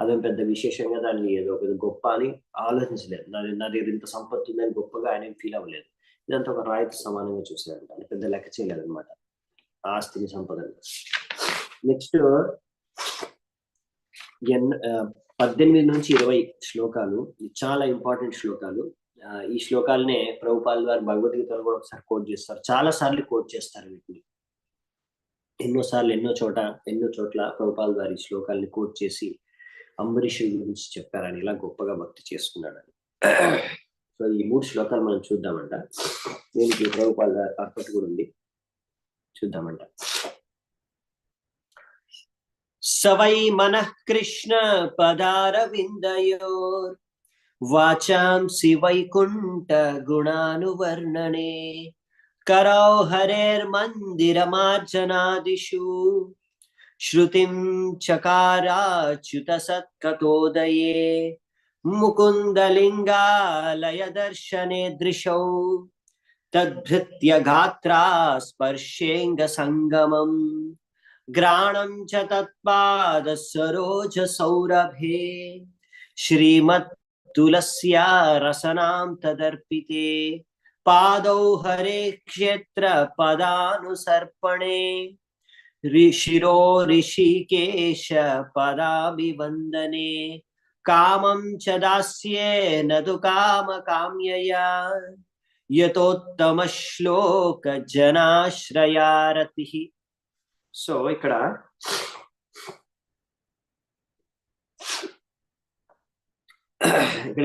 అదేం పెద్ద విశేషంగా దాన్ని ఏదో పెద్ద గొప్ప అని ఆలోచించలేదు. నా దగ్గర ఇంత సంపత్తి ఉందని గొప్పగా ఆయన ఫీల్ అవ్వలేదు. ఇదంతా ఒక రాయితో సమానంగా చూశాడంట. అది పెద్ద లెక్క చేయలేదు అనమాట ఆస్తిని, సంపదని. నెక్స్ట్ 18 నుంచి 20 శ్లోకాలు చాలా ఇంపార్టెంట్ శ్లోకాలు. ఈ శ్లోకాలనే ప్రభుపాల్ వారు భగవద్గీతలో కూడా ఒకసారి కోట్ చేస్తారు, చాలా సార్లు కోట్ చేస్తారు వీటిని. ఎన్నోసార్లు ఎన్నో చోట్ల ప్రభుపాల్ వారి శ్లోకాలని కోట్ చేసి అంబరీషుడి గురించి చెప్పారని, ఇలా గొప్పగా భక్తి చేసుకున్నాడని. సో ఈ 3 శ్లోకాలు మనం చూద్దామంట. దీనికి ప్రభుపాల్ వారి పర్పట్ కూడా ఉంది, చూద్దామంట. సవై మనః కృష్ణ పదారవిందయోర్ వాచాంసి వైకుంఠ గుణానువర్ణనే కరౌ హరేర్మందిరమార్జనాదిషు శ్రుతిం చకారాచ్యుత సత్కతోదయే ముకుందలింగాలయ దర్శనే దృశౌ తద్భృత్య గాత్రా స్పర్శేంగ సంగమం గ్రాణం చ తత్పాద సరోజ సౌరభే శ్రీమత్ తులస్యా రసనాం తదర్పితే పాదౌ హరే క్షేత్ర పదానుసర్పణే ఋషిరో ఋషికేశ పదాభివందనే కామం చ దాస్యేన తు కామ కామ్యయా యతోత్తమ శ్లోక జనాశ్రయారతి. సో ఇక్కడ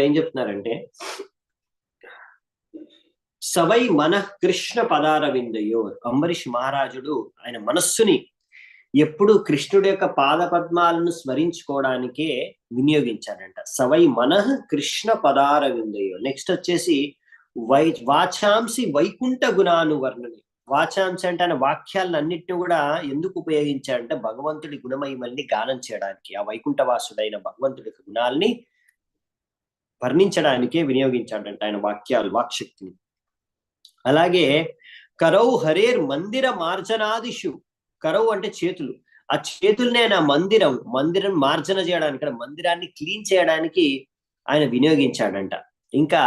ఏం చెప్తున్నారంటే, సవై మనః కృష్ణ పదారవిందయో, అంబరీష్ మహారాజుడు ఆయన మనస్సుని ఎప్పుడు కృష్ణుడి యొక్క పాద పద్మాలను స్మరించుకోవడానికే వినియోగించాడంట. సవై మనః కృష్ణ పదారవిందయో. నెక్స్ట్ వచ్చేసి వాచాంసి వైకుంఠ గుణానువర్ణని. వాచాంశ అంటే ఆయన వాక్యాలను అన్నిటిని కూడా ఎందుకు ఉపయోగించాడంటే భగవంతుడి గుణమహిమల్ని గానం చేయడానికి, ఆ వైకుంఠవాసుడైన భగవంతుడి గుణాలని వర్ణించడానికే వినియోగించాడంట ఆయన వాక్శక్తిని. అలాగే కరౌ హరేర్ మందిర మార్జనాదిషు. కరౌ అంటే చేతులు, ఆ చేతుల్నే ఆయన మందిరం మార్జన చేయడానికి, మందిరాన్ని క్లీన్ చేయడానికి ఆయన వినియోగించాడంట. ఇంకా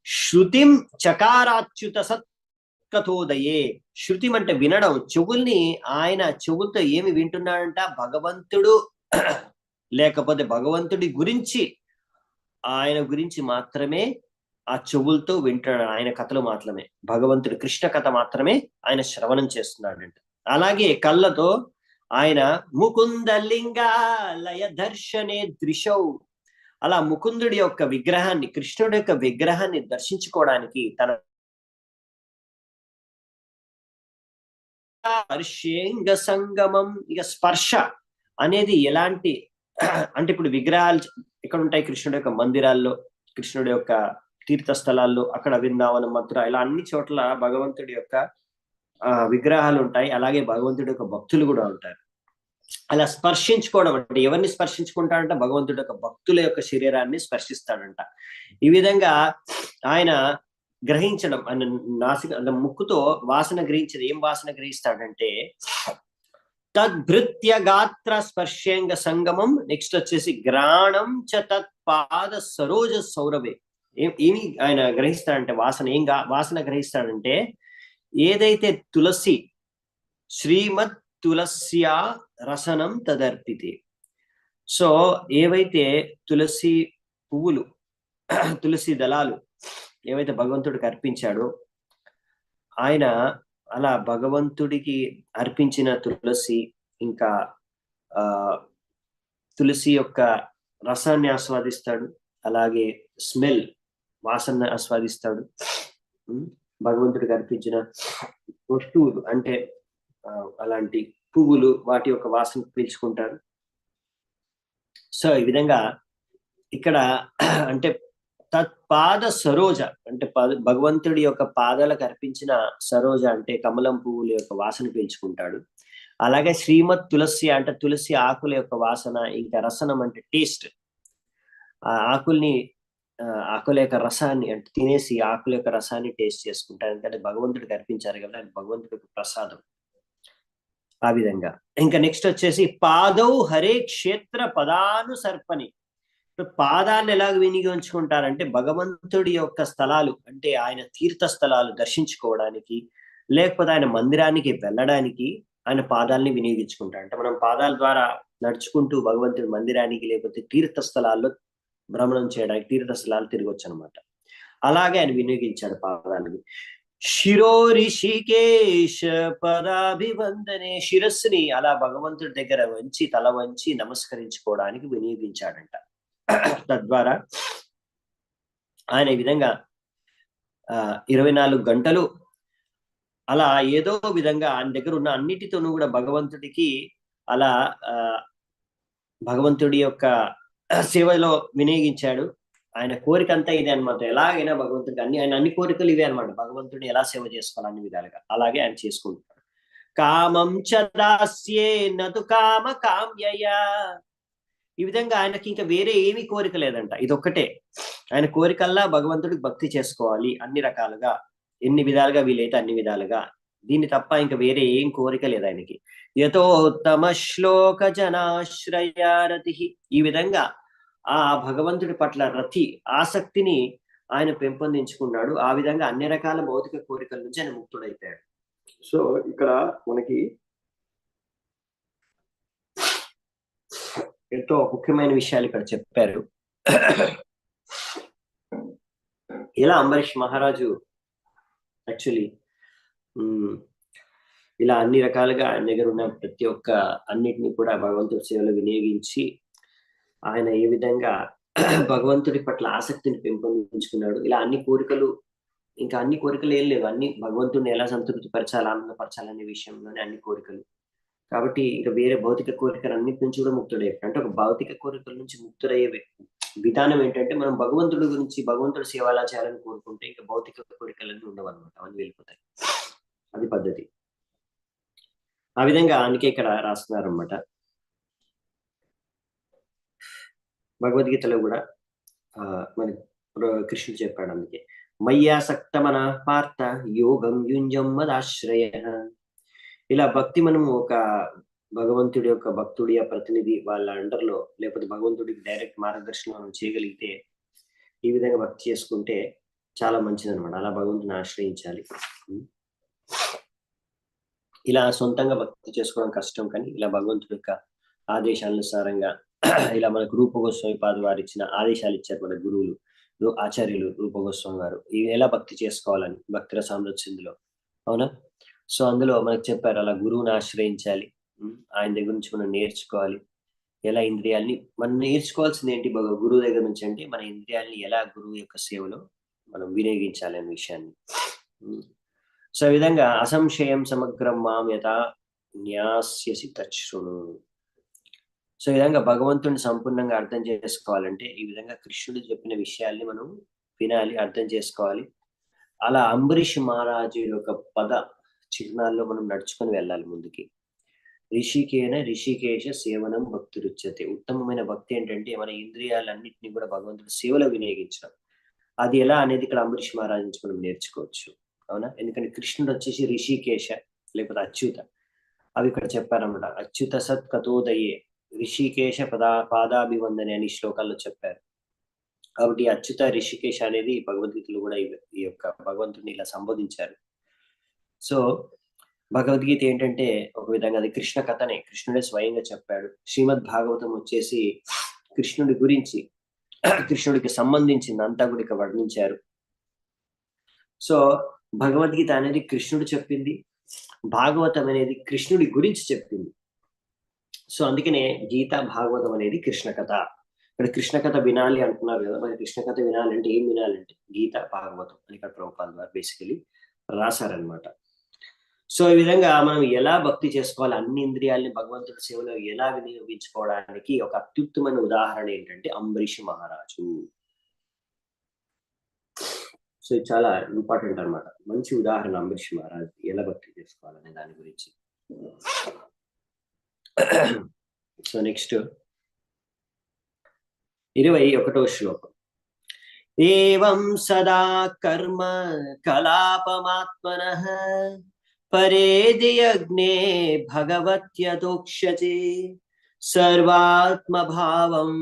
శృతిం చకారాచ్యుత సత్కథోదయే. శృతిం అంటే వినడం, చెవుల్ని ఆయన చెవులతో ఏమి వింటున్నాడంట, భగవంతుడు లేకపోతే భగవంతుడి గురించి, ఆయన గురించి మాత్రమే ఆ చెవులతో వింటాడు. ఆయన కథలు మాత్రమే, భగవంతుడి కృష్ణ కథ మాత్రమే ఆయన శ్రవణం చేస్తున్నాడంట. అలాగే కళ్ళతో ఆయన ముకుందలింగాలయ దర్శనే దృశౌ, అలా ముకుందుడి యొక్క విగ్రహాన్ని, కృష్ణుడి యొక్క విగ్రహాన్ని దర్శించుకోవడానికి తన స్పర్శేంగ సంగమం. ఇక స్పర్శ అనేది ఎలాంటి అంటే ఇప్పుడు విగ్రహాలు ఇక్కడ ఉంటాయి, కృష్ణుడి యొక్క మందిరాల్లో, కృష్ణుడి యొక్క తీర్థ స్థలాల్లో, అక్కడ వృందావనం, మథుర, ఇలా అన్ని చోట్ల భగవంతుడి యొక్క విగ్రహాలు ఉంటాయి. అలాగే భగవంతుడి యొక్క భక్తులు కూడా ఉంటారు. అలా స్పర్శించుకోవడం అంటే ఎవరిని స్పర్శించుకుంటాడంట? భగవంతుడి యొక్క భక్తుల యొక్క శరీరాన్ని స్పర్శిస్తాడంట. ఈ విధంగా ఆయన గ్రహించడం, ఆయన నాసిక అంటే ముక్కుతో వాసన గ్రహించదు. ఏం వాసన గ్రహిస్తాడంటే తద్భృత్య గాత్ర స్పర్శేంగ సంగమం. నెక్స్ట్ వచ్చేసి గ్రాణం చ తత్ పాద సరోజ సౌరభే. ఏమి ఆయన గ్రహిస్తాడంటే వాసన గ్రహిస్తాడంటే ఏదైతే తులసి శ్రీమత్ తులస్యా రసనం తదర్పితే. సో ఏవైతే తులసి పువ్వులు, తులసి దళాలు ఏవైతే భగవంతుడికి అర్పించాడో, ఆయన అలా భగవంతుడికి అర్పించిన తులసి ఇంకా తులసి యొక్క రసాన్ని ఆస్వాదిస్తాడు. అలాగే స్మెల్, వాసన ఆస్వాదిస్తాడు. భగవంతుడికి అర్పించిన వస్తువులు అంటే అలాంటి పువ్వులు, వాటి యొక్క వాసన పీల్చుకుంటాడు. సో ఈ విధంగా ఇక్కడ అంటే తత్పాద సరోజ అంటే భగవంతుడి యొక్క పాదాలకు అర్పించిన సరోజ అంటే కమలం పువ్వుల యొక్క వాసన పీల్చుకుంటాడు. అలాగే శ్రీమత్ తులసి అంటే తులసి ఆకుల యొక్క వాసన, ఇంకా రసనం అంటే టేస్ట్, ఆ ఆకుల యొక్క రసాన్ని అంటే తినేసి ఆకుల యొక్క రసాన్ని టేస్ట్ చేసుకుంటారు. ఎందుకంటే భగవంతుడికి అర్పించారు కదా, అది భగవంతుడి యొక్క ప్రసాదం. ఆ విధంగా ఇంకా నెక్స్ట్ వచ్చేసి పాదౌ హరే క్షేత్ర పదానుసర్పణి. పాదాన్ని ఎలాగ వినియోగించుకుంటారంటే భగవంతుడి యొక్క స్థలాలు అంటే ఆయన తీర్థ స్థలాలు దర్శించుకోవడానికి, లేకపోతే ఆయన మందిరానికి వెళ్ళడానికి ఆయన పాదాలని వినియోగించుకుంటారు. అంటే మనం పాదాల ద్వారా నడుచుకుంటూ భగవంతుడి మందిరానికి లేకపోతే తీర్థ స్థలాల్లో భ్రమణం చేయడానికి, తీర్థ స్థలాలు తిరగొచ్చు అనమాట. అలాగే ఆయన వినియోగించాడు పాదాలని. శిరో రిషికేశ పదాభివందనే. శిరస్సుని అలా భగవంతుడి దగ్గర వంచి, తల వంచి నమస్కరించుకోవడానికి వినియోగించాడంట. తద్వారా ఆయన ఈ విధంగా 24 గంటలు అలా ఏదో విధంగా ఆయన దగ్గర ఉన్న అన్నిటితోనూ కూడా భగవంతుడికి అలా భగవంతుడి యొక్క సేవలో వినియోగించాడు. ఆయన కోరిక అంతా ఇదే అనమాట. ఎలాగైనా భగవంతుడికి ఆయన అన్ని కోరికలు ఇవే అనమాట. భగవంతుడిని ఎలా సేవ చేసుకోవాలి అన్ని విధాలుగా, అలాగే ఆయన చేసుకుంటాడు. కామం చ దాస్యే నతు కామ కామ్యయా. ఈ విధంగా ఆయనకి ఇంకా వేరే ఏమీ కోరిక లేదంట. ఇదొక్కటే ఆయన కోరికల్లా భగవంతుడికి భక్తి చేసుకోవాలి అన్ని రకాలుగా, ఎన్ని విధాలుగా వీలైతే అన్ని విధాలుగా. దీన్ని తప్ప ఇంకా వేరే ఏం కోరిక లేదు ఆయనకి. యథోత్తమ శ్లోక జనాశ్రయారతి. ఈ విధంగా ఆ భగవంతుడి పట్ల రతి, ఆసక్తిని ఆయన పెంపొందించుకున్నాడు. ఆ విధంగా అన్ని రకాల భౌతిక కోరికల నుంచి ఆయన ముక్తుడైపోయాడు. సో ఇక్కడ మనకి ఎంతో ముఖ్యమైన విషయాలు ఇక్కడ చెప్పారు. ఇలా అంబరీష్ మహారాజు యాక్చువల్లీ ఇలా అన్ని రకాలుగా ఆయన దగ్గర ఉన్న ప్రతి ఒక్క అన్నిటిని కూడా భగవంతుడి సేవలో వినియోగించి ఆయన ఏ విధంగా భగవంతుడి పట్ల ఆసక్తిని పెంపొందించుకున్నాడు. ఇలా అన్ని కోరికలు, ఇంకా అన్ని కోరికలు ఏం లేవు, అన్ని భగవంతుడిని ఎలా సంతృప్తి పరచాలి, ఆనందపరచాలనే విషయంలోనే అన్ని కోరికలు. కాబట్టి ఇంకా వేరే భౌతిక కోరికలు అన్నిటి నుంచి కూడా ముక్తుడయ్యాడు. అంటే ఒక భౌతిక కోరికల నుంచి ముక్తుడయ్యే విధానం ఏంటంటే మనం భగవంతుడి గురించి, భగవంతుడి సేవ ఎలా చేయాలని కోరుకుంటే ఇంకా భౌతిక కోరికలన్నీ ఉండవన్నమాట, అవన్నీ వెళ్ళిపోతాయి. అది పద్ధతి. ఆ విధంగా అందుకే ఇక్కడ రాస్తున్నారు అనమాట. భగవద్గీతలో కూడా మన కృష్ణుడు చెప్పాడు. అందుకే మయ్యాసక్త మన పార్థ యోగం యుంజం మదాశ్రయ. ఇలా భక్తి మనము ఒక భగవంతుడి యొక్క భక్తుడి ప్రతినిధి వాళ్ళ అండర్లో లేకపోతే భగవంతుడికి డైరెక్ట్ మార్గదర్శనం మనం చేయగలిగితే, ఈ విధంగా భక్తి చేసుకుంటే చాలా మంచిది అనమాట. అలా భగవంతుని ఆశ్రయించాలి. ఇలా సొంతంగా భక్తి చేసుకోవడం కష్టం, కానీ ఇలా భగవంతుడి యొక్క ఆదేశానుసారంగా ఇలా మనకు రూప గోస్వామి పాదు వారు ఇచ్చిన ఆదేశాలు ఇచ్చారు మన గురువులు, ఆచార్యులు రూప గోస్వామి గారు, ఇవి ఎలా భక్తి చేసుకోవాలని భక్తుల సామ్రాజ్యంలో. అవునా? సో అందులో మనకు చెప్పారు అలా గురువుని ఆశ్రయించాలి, ఆయన దగ్గర నుంచి మనం నేర్చుకోవాలి. ఎలా ఇంద్రియాల్ని మనం నేర్చుకోవాల్సింది ఏంటి గురువు దగ్గర నుంచి అంటే మన ఇంద్రియాల్ని ఎలా గురువు యొక్క సేవలో మనం వినియోగించాలి అనే విషయాన్ని. సో ఈ విధంగా అసంశయం సమగ్రం మాం యథా న్యాస్యసి తచ్ఛృణు. సో ఈ విధంగా భగవంతుని సంపూర్ణంగా అర్థం చేసుకోవాలంటే ఈ విధంగా కృష్ణుడు చెప్పిన విషయాల్ని మనం వినాలి, అర్థం చేసుకోవాలి. అలా అంబరీష్ మహారాజు యొక్క పద చిహ్నాల్లో మనం నడుచుకొని వెళ్ళాలి ముందుకి. ఋషికేశ సేవనం భక్తి రుచ్యతే. ఉత్తమమైన భక్తి ఏంటంటే మన ఇంద్రియాలన్నింటినీ కూడా భగవంతుడి సేవలో వినియోగించడం. అది ఎలా అనేది ఇక్కడ అంబరీష్ మహారాజు నుంచి మనం నేర్చుకోవచ్చు. అవునా? ఎందుకంటే కృష్ణుడు వచ్చేసి ఋషికేశ లేకపోతే అచ్యుత, అవి ఇక్కడ చెప్పారన్నమాట. అచ్యుత సత్ కథోదయే ఋషికేశ పాదాభివందనే అని శ్లోకాల్లో చెప్పారు. కాబట్టి అచ్యుత ఋషికేశ అనేది భగవద్గీతలో కూడా ఈ యొక్క భగవంతుడిని ఇలా సంబోధించారు. సో భగవద్గీత ఏంటంటే ఒక విధంగా అది కృష్ణ కథనే, కృష్ణుడే స్వయంగా చెప్పాడు. శ్రీమద్ భాగవతం వచ్చేసి కృష్ణుడి గురించి, కృష్ణుడికి సంబంధించింది అంతా కూడా ఇక్కడ వర్ణించారు. సో భగవద్గీత అనేది కృష్ణుడు చెప్పింది, భాగవతం అనేది కృష్ణుడి గురించి చెప్పింది. సో అందుకనే గీత భాగవతం అనేది కృష్ణ కథ. ఇక్కడ కృష్ణ కథ వినాలి అంటున్నారు కదా, మరి కృష్ణ కథ వినాలంటే ఏం వినాలంటే గీత భాగవతం అని ఇక్కడ ప్రభుపాదుల వారు బేసికలీ రాశారనమాట. సో ఈ విధంగా మనం ఎలా భక్తి చేసుకోవాలి, అన్ని ఇంద్రియాలని భగవంతుడి సేవలో ఎలా వినియోగించుకోవడానికి ఒక అత్యుత్తమైన ఉదాహరణ ఏంటంటే అంబరీష్ మహారాజు. సో ఇది చాలా ఇంపార్టెంట్ అనమాట. మంచి ఉదాహరణ అంబరీష్ మహారాజు ఎలా భక్తి చేసుకోవాలనే దాని గురించి. సో నెక్స్ట్ 21వ శ్లోకం. ఏవం సదా కర్మ కలాపమాత్మనః పరేది యజ్ఞే భగవత్యదోక్ష్యతే సర్వాత్మభావం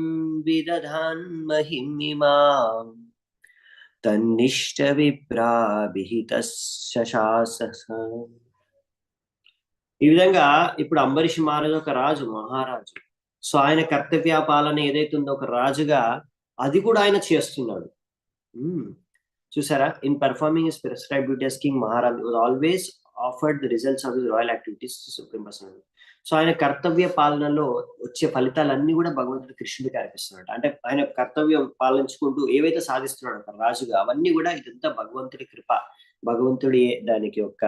విదధాన్ మహిమిమాం తన్నిష్ట విప్రాభిహితశాసః. ఈ విధంగా ఇప్పుడు అంబరీష్ మహారాజు ఒక మహారాజు. సో ఆయన కర్తవ్య పాలన ఏదైతే ఉందో ఒక రాజుగా అది కూడా ఆయన చేస్తున్నాడు. చూసారా? In performing his prescribed duty as king Maharaj was always offered the results of his royal activities to supreme personality. So ఆయన కర్తవ్య పాలనలో వచ్చే ఫలితాలన్నీ కూడా భగవంతుడు కృష్ణుడికి అర్పిస్తున్నాడు. అంటే ఆయన కర్తవ్యం పాలించుకుంటూ ఏవైతే సాధిస్తున్నాడు ఒక రాజుగా, అవన్నీ కూడా ఇదంతా భగవంతుడి కృప, భగవంతుడి దానికి ఒక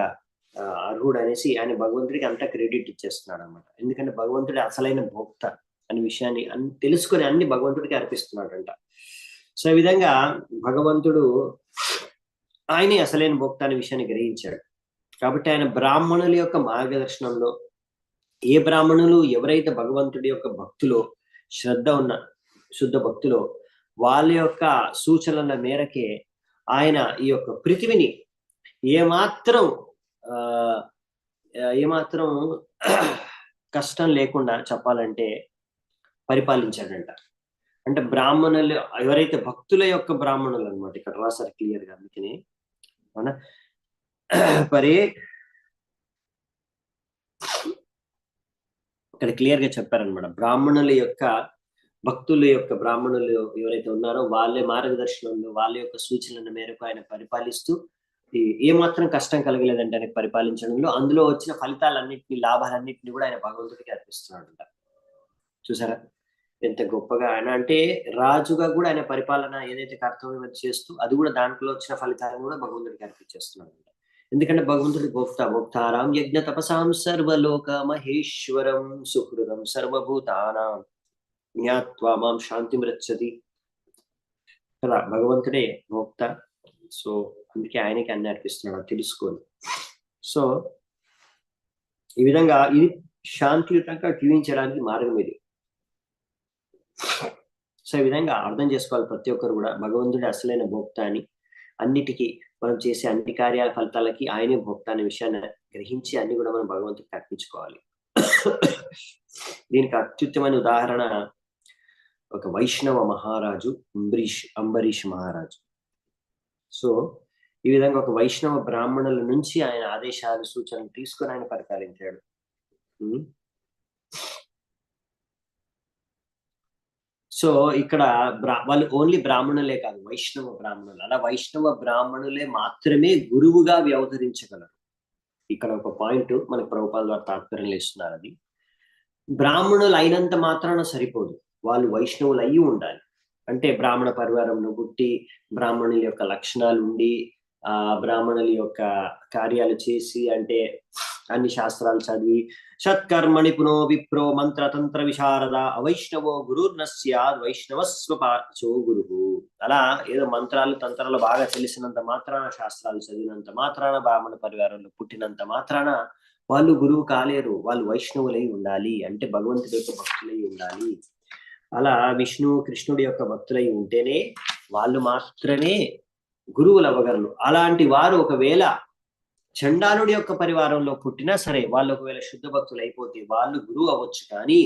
అర్హుడు అనేసి ఆయన భగవంతుడికి అంతా క్రెడిట్ ఇచ్చేస్తున్నాడు అనమాట. ఎందుకంటే భగవంతుడి అసలైన భోక్త అనే విషయాన్ని తెలుసుకొని అన్ని భగవంతుడికి అర్పిస్తున్నాడంట. సో ఈ విధంగా భగవంతుడు ఆయనే అసలైన భోక్త అనే విషయాన్ని గ్రహించాడు. కాబట్టి ఆయన బ్రాహ్మణుల యొక్క మార్గదర్శనంలో, ఏ బ్రాహ్మణులు ఎవరైతే భగవంతుడి యొక్క భక్తులో శ్రద్ధ ఉన్న శుద్ధ భక్తులో వాళ్ళ యొక్క సూచనల మేరకే ఆయన ఈ యొక్క పృథివిని ఏమాత్రం కష్టం లేకుండా చెప్పాలంటే పరిపాలించాడంట. అంటే బ్రాహ్మణులు ఎవరైతే భక్తుల యొక్క బ్రాహ్మణులు అనమాట, ఇక్కడ రాశారు క్లియర్ గా. అందుకని అవునా పరే ఇక్కడ క్లియర్ గా చెప్పారనమాట. బ్రాహ్మణుల యొక్క భక్తుల యొక్క బ్రాహ్మణులు ఎవరైతే ఉన్నారో వాళ్ళ మార్గదర్శనంలో వాళ్ళ యొక్క సూచనల మేరకు ఆయన పరిపాలిస్తూ ఏమాత్రం కష్టం కలగలేదంటే ఆయనకు పరిపాలించడంలో, అందులో వచ్చిన ఫలితాలన్నింటినీ లాభాలన్నింటినీ కూడా ఆయన భగవంతుడికి అర్పిస్తున్నాడు. చూసారా ఎంత గొప్పగా ఆయన, అంటే రాజుగా కూడా ఆయన పరిపాలన ఏదైతే కర్తవ్యం చేస్తూ అది కూడా దాంట్లో వచ్చిన ఫలితాలను కూడా భగవంతుడికి అర్పించేస్తున్నాడు. ఎందుకంటే భగవంతుడి భోక్తారాం యజ్ఞ తపసాం సర్వలోక మహేశ్వరం సుహృదం సర్వభూతానాం జ్ఞాత్వా మాం శాంతి మృచ్చతి కదా. భగవంతుడే భోక్త. సో అందుకే ఆయనకి అన్ని అర్పిస్తున్నాడు తెలుసుకొని. సో ఈ విధంగా ఇది శాంతియుతంగా జీవించడానికి మార్గం ఇది. సో ఈ విధంగా అర్థం చేసుకోవాలి ప్రతి ఒక్కరు కూడా, భగవంతుడి అసలైన భోక్త అని, అన్నిటికీ మనం చేసే అన్ని కార్యాల ఫలితాలకి ఆయనే భోక్త అనే విషయాన్ని గ్రహించి అన్ని కూడా మనం భగవంతుడికి అర్పించుకోవాలి. దీనికి అత్యుత్తమైన ఉదాహరణ ఒక వైష్ణవ మహారాజు అంబరీష్ మహారాజు. సో ఈ విధంగా ఒక వైష్ణవ బ్రాహ్మణుల నుంచి ఆయన ఆదేశాలు సూచనలు తీసుకొని ఆయన పరిపాలించాడు. సో ఇక్కడ వాళ్ళు ఓన్లీ బ్రాహ్మణులే కాదు, వైష్ణవ బ్రాహ్మణులు. అలా వైష్ణవ బ్రాహ్మణులే మాత్రమే గురువుగా వ్యవహరించగలరు. ఇక్కడ ఒక పాయింట్ మనకు ప్రభుపాదుల వారు తాత్పర్యంలో ఇస్తున్నారు. అది బ్రాహ్మణులు అయినంత మాత్రాన సరిపోదు, వాళ్ళు వైష్ణవులు అయ్యి ఉండాలి. అంటే బ్రాహ్మణ పరివారంలో పుట్టి బ్రాహ్మణుల యొక్క లక్షణాలు ఉండి బ్రాహ్మణుల యొక్క కార్యాలు చేసి, అంటే అన్ని శాస్త్రాలు చదివి, షత్కర్మణి పునో విప్రో మంత్రతంత్ర విశారద అవైష్ణవో గురుర్నస్యాద్ వైష్ణవస్వపాచో గురువు. అలా ఏదో మంత్రాలు తంత్రాలు బాగా తెలిసినంత మాత్రాన, శాస్త్రాలు చదివినంత మాత్రాన, బ్రాహ్మణ పరివారంలో పుట్టినంత మాత్రాన వాళ్ళు గురువు కాలేరు. వాళ్ళు వైష్ణవులై ఉండాలి, అంటే భగవంతుడి యొక్క భక్తులై ఉండాలి. అలా విష్ణు కృష్ణుడి యొక్క భక్తులై ఉంటేనే వాళ్ళు మాత్రమే గురువులు అవ్వగలరు. అలాంటి వారు ఒకవేళ చండాలుడి యొక్క పరివారంలో పుట్టినా సరే, వాళ్ళు ఒకవేళ శుద్ధ భక్తులు అయిపోతే వాళ్ళు గురువు అవ్వచ్చు. కానీ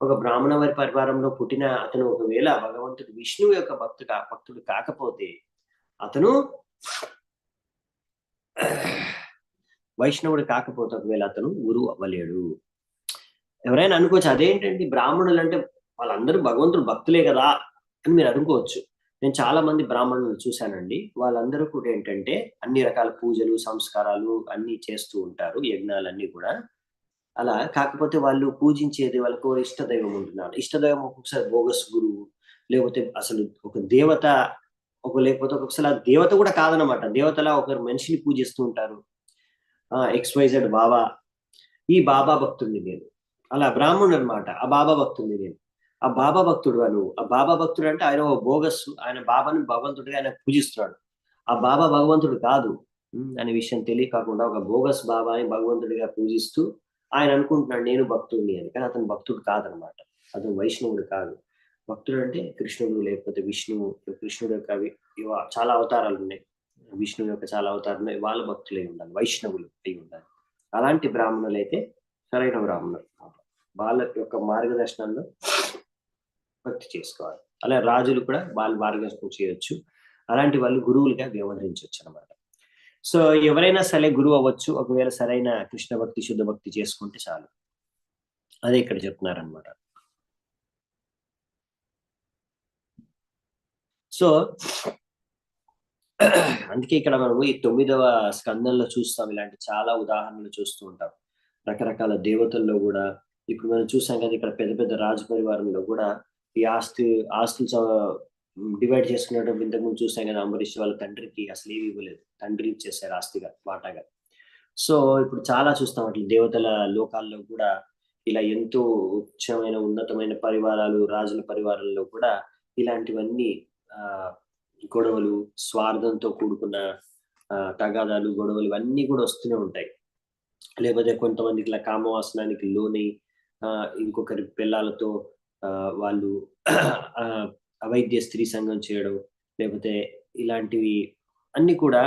ఒక బ్రాహ్మణ వారి పరివారంలో పుట్టిన అతను ఒకవేళ భగవంతుడు విష్ణువు యొక్క భక్తుడు కాకపోతే అతను వైష్ణవుడు కాకపోతే ఒకవేళ అతను గురువు అవ్వలేడు. ఎవరైనా అనుకోవచ్చు, అదేంటండి బ్రాహ్మణులు అంటే వాళ్ళందరూ భగవంతుడు భక్తులే కదా అని మీరు అనుకోవచ్చు. నేను చాలా మంది బ్రాహ్మణులు చూశానండి. వాళ్ళందరూ కూడా ఏంటంటే అన్ని రకాల పూజలు సంస్కారాలు అన్ని చేస్తూ ఉంటారు, యజ్ఞాలన్నీ కూడా. అలా కాకపోతే వాళ్ళు పూజించేది వాళ్ళకు ఇష్టదైవం ఉంటున్నారు. ఇష్టదైవం ఒక్కొక్కసారి బోగస్ గురువు, లేకపోతే అసలు ఒక దేవత, లేకపోతే ఒక్కొక్కసారి ఆ దేవత కూడా కాదనమాట. దేవతలా ఒకరు మనిషిని పూజిస్తూ ఉంటారు. XYZ బాబా, ఈ బాబా భక్తుడిని నేను. అలా బ్రాహ్మణుడు అనమాట, ఆ బాబా భక్తుడిని నేను. ఆ బాబా భక్తుడు అను, ఆ బాబా భక్తుడు అంటే ఆయన బోగస్, ఆయన బాబాని భగవంతుడిగా ఆయన పూజిస్తున్నాడు. ఆ బాబా భగవంతుడు కాదు అనే విషయం తెలియకాకుండా ఒక బోగస్ బాబాని భగవంతుడిగా పూజిస్తూ ఆయన అనుకుంటున్నాడు నేను భక్తుడిని అని. కానీ అతను భక్తుడు కాదనమాట, అతను వైష్ణవుడు కాదు. భక్తుడు అంటే కృష్ణుడు, లేకపోతే విష్ణువు. కృష్ణుడు యొక్క చాలా అవతారాలు ఉన్నాయి, విష్ణువు యొక్క చాలా అవతారాలు ఉన్నాయి. వాళ్ళ భక్తులై ఉండాలి, వైష్ణవులు అయి ఉండాలి. అలాంటి బ్రాహ్మణులు అయితే సరైన బ్రాహ్మణులు, వాళ్ళ యొక్క మార్గదర్శనంలో భక్తి చేసుకోవాలి. అలా రాజులు కూడా వాళ్ళు మార్గదర్శనం చేయొచ్చు. అలాంటి వాళ్ళు గురువులుగా వ్యవహరించవచ్చు అనమాట. సో ఎవరైనా సరే గురువు అవ్వచ్చు, ఒకవేళ సరైన కృష్ణ భక్తి శుద్ధ భక్తి చేసుకుంటే చాలు. అదే ఇక్కడ చెప్తున్నారనమాట. సో అందుకే ఇక్కడ మనము ఈ 9వ స్కందంలో చూస్తాం, ఇలాంటి చాలా ఉదాహరణలు చూస్తూ ఉంటాం. రకరకాల దేవతల్లో కూడా ఇప్పుడు మనం చూసాం కదా, ఇక్కడ పెద్ద పెద్ద రాజు పరివారంలో కూడా ఈ ఆస్తులు డివైడ్ చేసుకునేటప్పుడు ఇంతకుముందు చూసాం కదా, అంబరీష్ వాళ్ళ తండ్రికి అసలు ఏమి ఇవ్వలేదు, తండ్రి ఇచ్చేసారు ఆస్తిగా వాటాగా. సో ఇప్పుడు చాలా చూస్తాం అట్లా దేవతల లోకాల్లో కూడా ఇలా ఎంతో ఉచ్చమైన ఉన్నతమైన పరివారాలు, రాజుల పరివారంలో కూడా ఇలాంటివన్నీ ఆ గొడవలు, స్వార్థంతో కూడుకున్న తగాదాలు, గొడవలు ఇవన్నీ కూడా వస్తూనే ఉంటాయి. లేకపోతే కొంతమందికి ఇలా కామవాసనానికి లోనై ఇంకొకరి పిల్లలతో వాళ్ళు అవైద్య స్త్రీ సంఘం చేయడం, లేకపోతే ఇలాంటివి అన్ని కూడా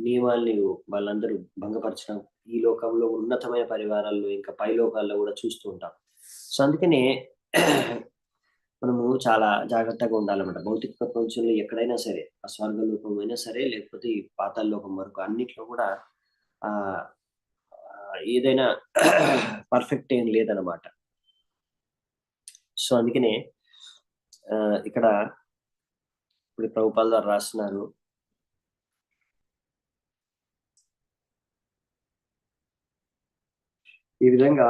నియమాల్ని వాళ్ళందరూ భంగపరచడం ఈ లోకంలో ఉన్నతమైన పరివారాల్లో ఇంకా పై లోకాల్లో కూడా చూస్తూ ఉంటాం. సో అందుకనే మనము చాలా జాగ్రత్తగా ఉండాలన్నమాట. భౌతిక ప్రపంచంలో ఎక్కడైనా సరే, ఆ స్వర్గలోకం అయినా సరే, లేకపోతే ఈ పాతాళ లోకం వరకు అన్నిట్లో కూడా ఆ ఏదైనా పర్ఫెక్ట్ ఏం లేదనమాట. సో అందుకనే ఇక్కడ ఇప్పుడు ప్రభుపాల్ గారు రాస్తున్నారు, ఈ విధంగా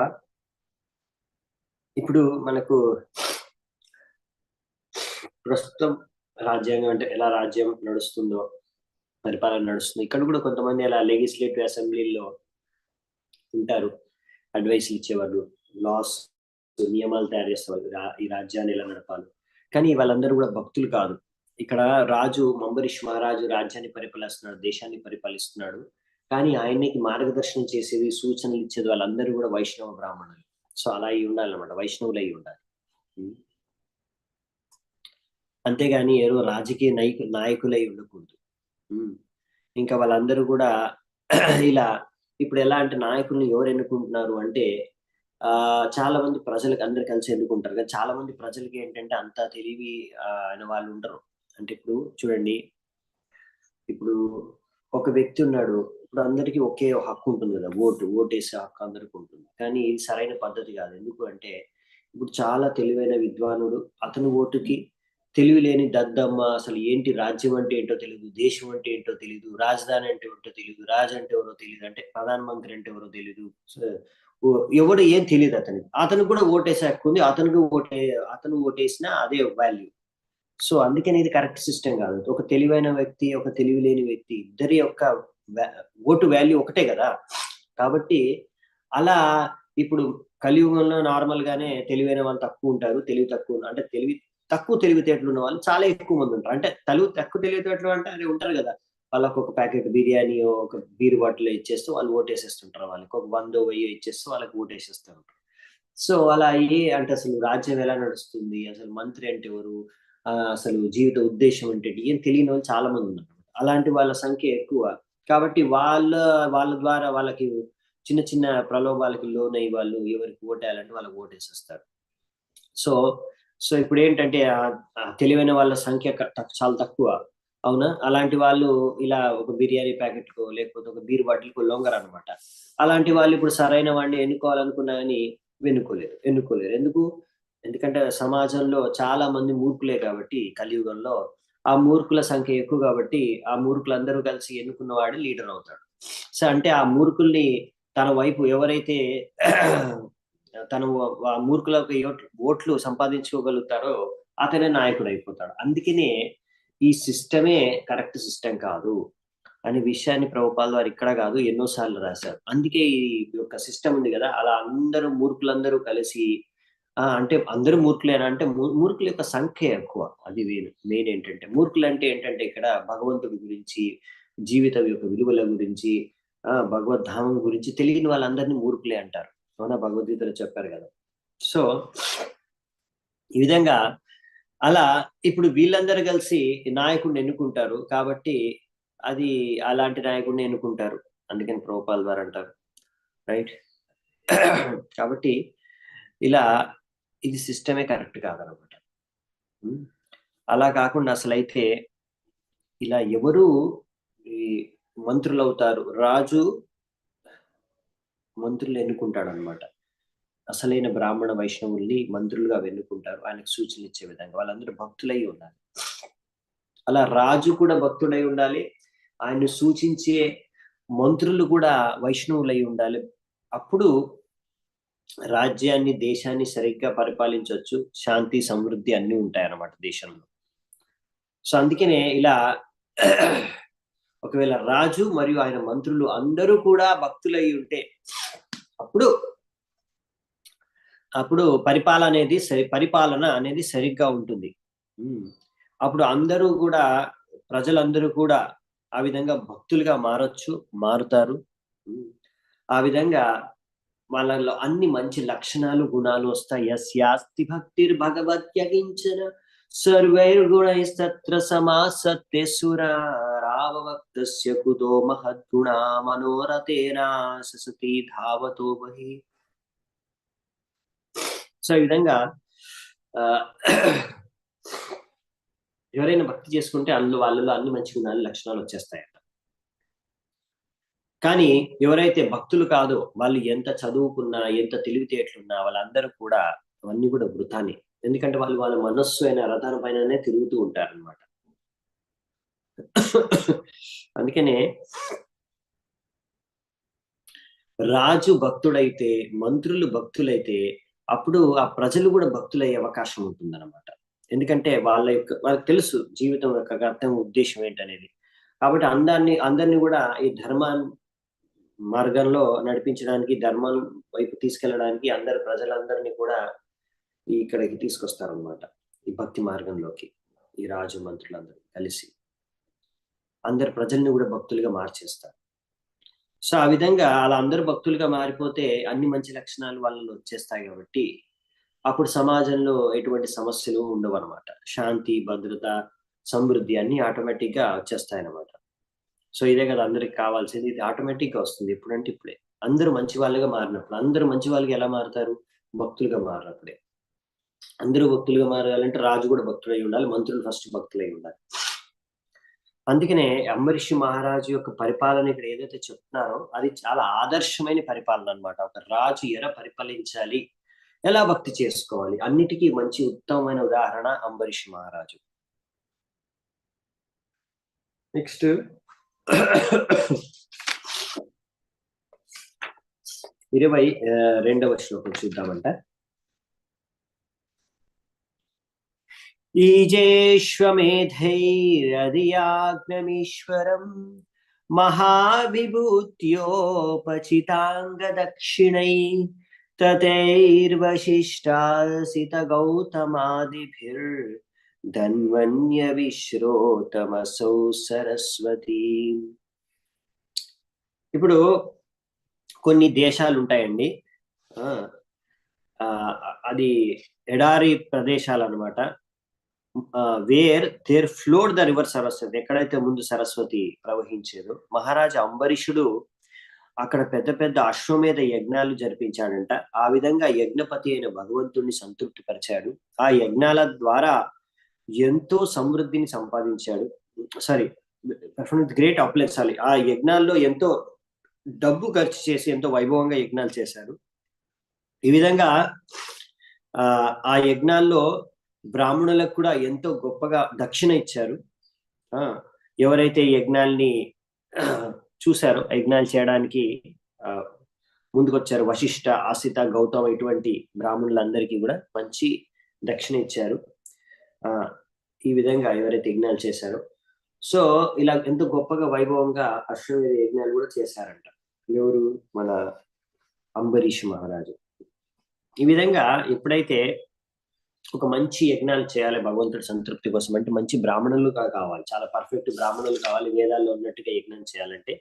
ఇప్పుడు మనకు ప్రస్తుతం రాజ్యాంగం అంటే ఎలా రాజ్యం నడుస్తుందో, పరిపాలన నడుస్తుంది, ఇక్కడ కూడా కొంతమంది అలా లెజిస్లేటివ్ అసెంబ్లీలో ఉంటారు, అడ్వైస్లు ఇచ్చేవాళ్ళు, లాస్ నియమాలు తయారు చేసేవాళ్ళు, ఈ రాజ్యాన్ని ఎలా నడపాలి. కానీ వాళ్ళందరూ కూడా భక్తులు కాదు. ఇక్కడ రాజు మంబరీష్ మహారాజు రాజ్యాన్ని పరిపాలిస్తున్నాడు, దేశాన్ని పరిపాలిస్తున్నాడు. కానీ ఆయనకి మార్గదర్శనం చేసేది, సూచనలు ఇచ్చేది వాళ్ళందరూ కూడా వైష్ణవ బ్రాహ్మణులు. సో అలా అయి ఉండాలన్నమాట, వైష్ణవులు అయి ఉండాలి. అంతేగాని ఏదో రాజకీయ నాయకులై ఉండకూడదు. ఇంకా వాళ్ళందరూ కూడా ఇలా ఇప్పుడు ఎలా అంటే నాయకుల్ని ఎవరు ఎన్నుకుంటున్నారు అంటే చాలా మంది ప్రజలకు అందరు కలిసి ఎన్నుకుంటారు. కానీ చాలా మంది ప్రజలకి ఏంటంటే అంత తెలివి అయిన వాళ్ళు ఉండరు. అంటే ఇప్పుడు చూడండి, ఇప్పుడు ఒక వ్యక్తి ఉన్నాడు, ఇప్పుడు అందరికీ ఒకే హక్కు ఉంటుంది కదా, ఓటేసే హక్కు అందరికి ఉంటుంది. కానీ ఇది సరైన పద్ధతి కాదు. ఎందుకు అంటే ఇప్పుడు చాలా తెలివైన విద్వానుడు, అతని ఓటుకి తెలివి లేని దద్దమ్మ అసలు ఏంటి రాజ్యం అంటే ఏంటో తెలియదు, దేశం అంటే ఏంటో తెలియదు, రాజధాని అంటే ఏంటో తెలియదు, రాజు అంటే ఎవరో తెలియదు, అంటే ప్రధానమంత్రి అంటే ఎవరో తెలియదు, ఎవడు ఏం తెలియదు అతనికి. అతను కూడా ఓటేసే హక్కు ఉంది, అతను ఓటేసినా అదే వాల్యూ. సో అందుకని ఇది కరెక్ట్ సిస్టమ్ కాదు. ఒక తెలివైన వ్యక్తి, ఒక తెలివి లేని వ్యక్తి ఇద్దరి యొక్క ఓటు వాల్యూ ఒకటే కదా. కాబట్టి అలా ఇప్పుడు కలియుగంలో నార్మల్ గానే తెలివైన వాళ్ళు తక్కువ ఉంటారు, తెలివి తక్కువ అంటే తక్కువ తెలివితేటలు ఉన్న వాళ్ళు చాలా ఎక్కువ మంది ఉంటారు. అంటే తక్కువ తెలివితేటలు అంటే అది ఉంటారు కదా, వాళ్ళకు ఒక ప్యాకెట్ బిర్యానీ, ఒక బీర్ బాటిల్ ఇచ్చేస్తే వాళ్ళు ఓటేసేస్తుంటారు, వాళ్ళకి ఒక 100 1000 ఇచ్చేస్తే వాళ్ళకి ఓటేసేస్తారు. సో అలా అయ్యి అంటే అసలు రాజ్యం ఎలా నడుస్తుంది, అసలు మంత్రి అంటే ఎవరు, అసలు జీవిత ఉద్దేశం అంటే ఏం తెలియని వాళ్ళు చాలా మంది ఉన్నారు. అలాంటి వాళ్ళ సంఖ్య ఎక్కువ. కాబట్టి వాళ్ళ ద్వారా వాళ్ళకి చిన్న చిన్న ప్రలోభాలకి లోనయ్యి వాళ్ళు ఎవరికి ఓటేయాలంటే వాళ్ళకి ఓటేసేస్తారు. సో సో ఇప్పుడేంటంటే తెలివైన వాళ్ళ సంఖ్య చాలా తక్కువ. అవునా? అలాంటి వాళ్ళు ఇలా ఒక బిర్యానీ ప్యాకెట్‌కో లేకపోతే ఒక బీర్ బాటిల్‌కో లొంగరనమాట. అలాంటి వాళ్ళు ఇప్పుడు సరైన వాడిని ఎన్నుకోవాలనుకున్నా గాని ఎన్నుకోలేరు. ఎందుకు? ఎందుకంటే సమాజంలో చాలా మంది మూర్ఖులే కాబట్టి కలియుగంలో. ఆ మూర్ఖుల సంఖ్య ఎక్కువ కాబట్టి, ఆ మూర్ఖులందరూ కలిసి ఎన్నుకున్న వాడే లీడర్ అవుతాడు. సో అంటే ఆ మూర్ఖుల్ని తన వైపు ఎవరైతే తను మూర్ఖులకు ఓట్లు సంపాదించుకోగలుగుతారో అతనే నాయకుడైపోతాడు. అందుకనే ఈ సిస్టమే కరెక్ట్ సిస్టమ్ కాదు అనే విషయాన్ని ప్రభుపాల్ వారు ఇక్కడ కాదు ఎన్నో సార్లు రాశారు. అందుకే ఈ యొక్క సిస్టమ్ ఉంది కదా, అలా అందరూ మూర్ఖులందరూ కలిసి అంటే అందరూ మూర్ఖులేనా అంటే మూర్ఖుల యొక్క సంఖ్య ఎక్కువ. అది మెయిన్ ఏంటంటే మూర్ఖులు అంటే ఏంటంటే ఇక్కడ భగవంతుడి గురించి, జీవితం యొక్క విలువల గురించి, భగవద్ధామం గురించి తెలియని వాళ్ళందరినీ మూర్ఖులే అంటారు. అవునా? భగవద్గీతలో చెప్పారు కదా. సో ఈ విధంగా అలా ఇప్పుడు వీళ్ళందరూ కలిసి నాయకుడిని ఎన్నుకుంటారు కాబట్టి అది అలాంటి నాయకుడిని ఎన్నుకుంటారు. అందుకని ప్రభుపాల్ వారు అంటారు, రైట్? కాబట్టి ఇలా ఇది సిస్టమే కరెక్ట్ కాదనమాట. అలా కాకుండా అసలైతే ఇలా ఎవరు ఈ మంత్రులవుతారు, రాజు మంత్రులు ఎన్నుకుంటాడనమాట. అసలైన బ్రాహ్మణ వైష్ణవుల్ని మంత్రులుగా ఎన్నుకుంటారు. ఆయనకు సూచనలు ఇచ్చే విధంగా వాళ్ళందరూ భక్తులై ఉండాలి. అలా రాజు కూడా భక్తుడై ఉండాలి. ఆయన్ని సూచించే మంత్రులు కూడా వైష్ణవులై ఉండాలి. అప్పుడు రాజ్యాన్ని, దేశాన్ని సరిగ్గా పరిపాలించొచ్చు. శాంతి, సమృద్ధి అన్నీ ఉంటాయన్నమాట దేశంలో. సో అందుకనే ఇలా ఒకవేళ రాజు మరియు ఆయన మంత్రులు అందరూ కూడా భక్తులై ఉంటే అప్పుడు అప్పుడు పరిపాలన అనేది సరిగ్గా ఉంటుంది. అప్పుడు అందరూ కూడా, ప్రజలందరూ కూడా ఆ విధంగా భక్తులుగా మారుతారు. ఆ విధంగా వాళ్ళలో అన్ని మంచి లక్షణాలు, గుణాలు వస్తాయి. యస్యాస్తి భక్తిర్ భగవత్యగించన సర్వైర్గుణైస్తత్ర సమాసత్తే సురారావక్తస్య కుతో మహద్గుణా మనోరథేనా ససతి ధావతో బహి. సో ఈ విధంగా ఎవరైనా భక్తి చేసుకుంటే వాళ్ళలో అన్ని మంచి గుణాలు, లక్షణాలు వచ్చేస్తాయట. కానీ ఎవరైతే భక్తులు కాదో వాళ్ళు ఎంత చదువుకున్నా, ఎంత తెలివితేటలున్నా వాళ్ళందరూ కూడా అవన్నీ కూడా వృథానే. ఎందుకంటే వాళ్ళ మనస్సు అయిన రథాల పైననే తిరుగుతూ ఉంటారనమాట. అందుకనే రాజు భక్తుడైతే, మంత్రులు భక్తులైతే అప్పుడు ఆ ప్రజలు కూడా భక్తులయ్యే అవకాశం ఉంటుందన్నమాట. ఎందుకంటే వాళ్ళకి తెలుసు జీవితం యొక్క అర్థం, ఉద్దేశం ఏంటనేది. కాబట్టి అందరిని కూడా ఈ మార్గంలో నడిపించడానికి, ధర్మం వైపు తీసుకెళ్ళడానికి ప్రజలందరినీ కూడా ఇక్కడికి తీసుకొస్తారనమాట. ఈ భక్తి మార్గంలోకి ఈ రాజు మంత్రులందరూ కలిసి అందరు ప్రజల్ని కూడా భక్తులుగా మార్చేస్తారు. సో ఆ విధంగా అలా అందరూ భక్తులుగా మారిపోతే అన్ని మంచి లక్షణాలు వాళ్ళలో వచ్చేస్తాయి కాబట్టి అప్పుడు సమాజంలో ఎటువంటి సమస్యలు ఉండవన్నమాట. శాంతి, భద్రత, సమృద్ధి అన్ని ఆటోమేటిక్ గా వచ్చేస్తాయి అన్నమాట. సో ఇదే కదా అందరికి కావాల్సింది. ఇది ఆటోమేటిక్ గా వస్తుంది. ఎప్పుడంటే ఇప్పుడే అందరూ మంచి వాళ్ళుగా మారినప్పుడు. అందరూ మంచి వాళ్ళుగా ఎలా మారుతారు? భక్తులుగా మారినప్పుడే. అందరూ భక్తులుగా మారాలంటే రాజు కూడా భక్తుడై ఉండాలి, మంత్రులు ఫస్ట్ భక్తులై ఉండాలి. అందుకనే అంబరీష్ మహారాజు యొక్క పరిపాలన ఇక్కడ ఏదైతే చెప్తున్నారో అది చాలా ఆదర్శమైన పరిపాలన అన్నమాట. ఒక రాజు ఎలా పరిపాలించాలి, ఎలా భక్తి చేసుకోవాలి, అన్నిటికీ మంచి ఉత్తమమైన ఉదాహరణ అంబరీష్ మహారాజు. నెక్స్ట్ 22వ శ్లోకం చూద్దామంట. ఈజేష్వమేధైరదియాగ్నమీశ్వరం महाविभूत्योपचिताङ्गदक्षिणै ततैर्वशिष्टासित गौतमादिभिर्धन्वन्यविश्रोतमसौ सरस्वती. ఇప్పుడు కొన్ని దేశాలు ఉంటాయండి, అది ఎడారి ప్రదేశాలు అనమాట. Where there flowed the river Saraswati, ఎక్కడైతే ముందు సరస్వతి ప్రవహించేదో మహారాజా అంబరీషుడు అక్కడ పెద్ద పెద్ద అశ్వమేధ యజ్ఞాలు జరిపించాడంట. ఆ విధంగా యజ్ఞపతి అయిన భగవంతుడిని సంతృప్తి పరిచాడు. ఆ యజ్ఞాల ద్వారా ఎంతో సమృద్ధిని సంపాదించాడు. సారీ, గ్రేట్ అప్లెక్సాలి. ఆ యజ్ఞాల్లో ఎంతో డబ్బు ఖర్చు చేసి ఎంతో వైభవంగా యజ్ఞాలు చేశారు. ఈ విధంగా ఆ యజ్ఞాల్లో బ్రాహ్మణులకు కూడా ఎంతో గొప్పగా దక్షిణ ఇచ్చారు. ఎవరైతే యజ్ఞాల్ని చూశారో, యజ్ఞాలు చేయడానికి ముందుకొచ్చారు, వశిష్ఠ, ఆసిత, గౌతమ ఇటువంటి బ్రాహ్మణులందరికీ కూడా మంచి దక్షిణ ఇచ్చారు. ఈ విధంగా ఎవరైతే యజ్ఞాలు చేశారో, సో ఇలా ఎంతో గొప్పగా వైభవంగా అశ్వమేధ యజ్ఞాలు కూడా చేశారంట. ఎవరు? మన అంబరీష్ మహారాజు. ఈ విధంగా ఎప్పుడైతే ఒక మంచి యజ్ఞాలు చేయాలి భగవంతుడి సంతృప్తి కోసం అంటే మంచి బ్రాహ్మణులు కావాలి, చాలా పర్ఫెక్ట్ బ్రాహ్మణులు కావాలి వేదాల్లో ఉన్నట్టుగా యజ్ఞం చేయాలంటే.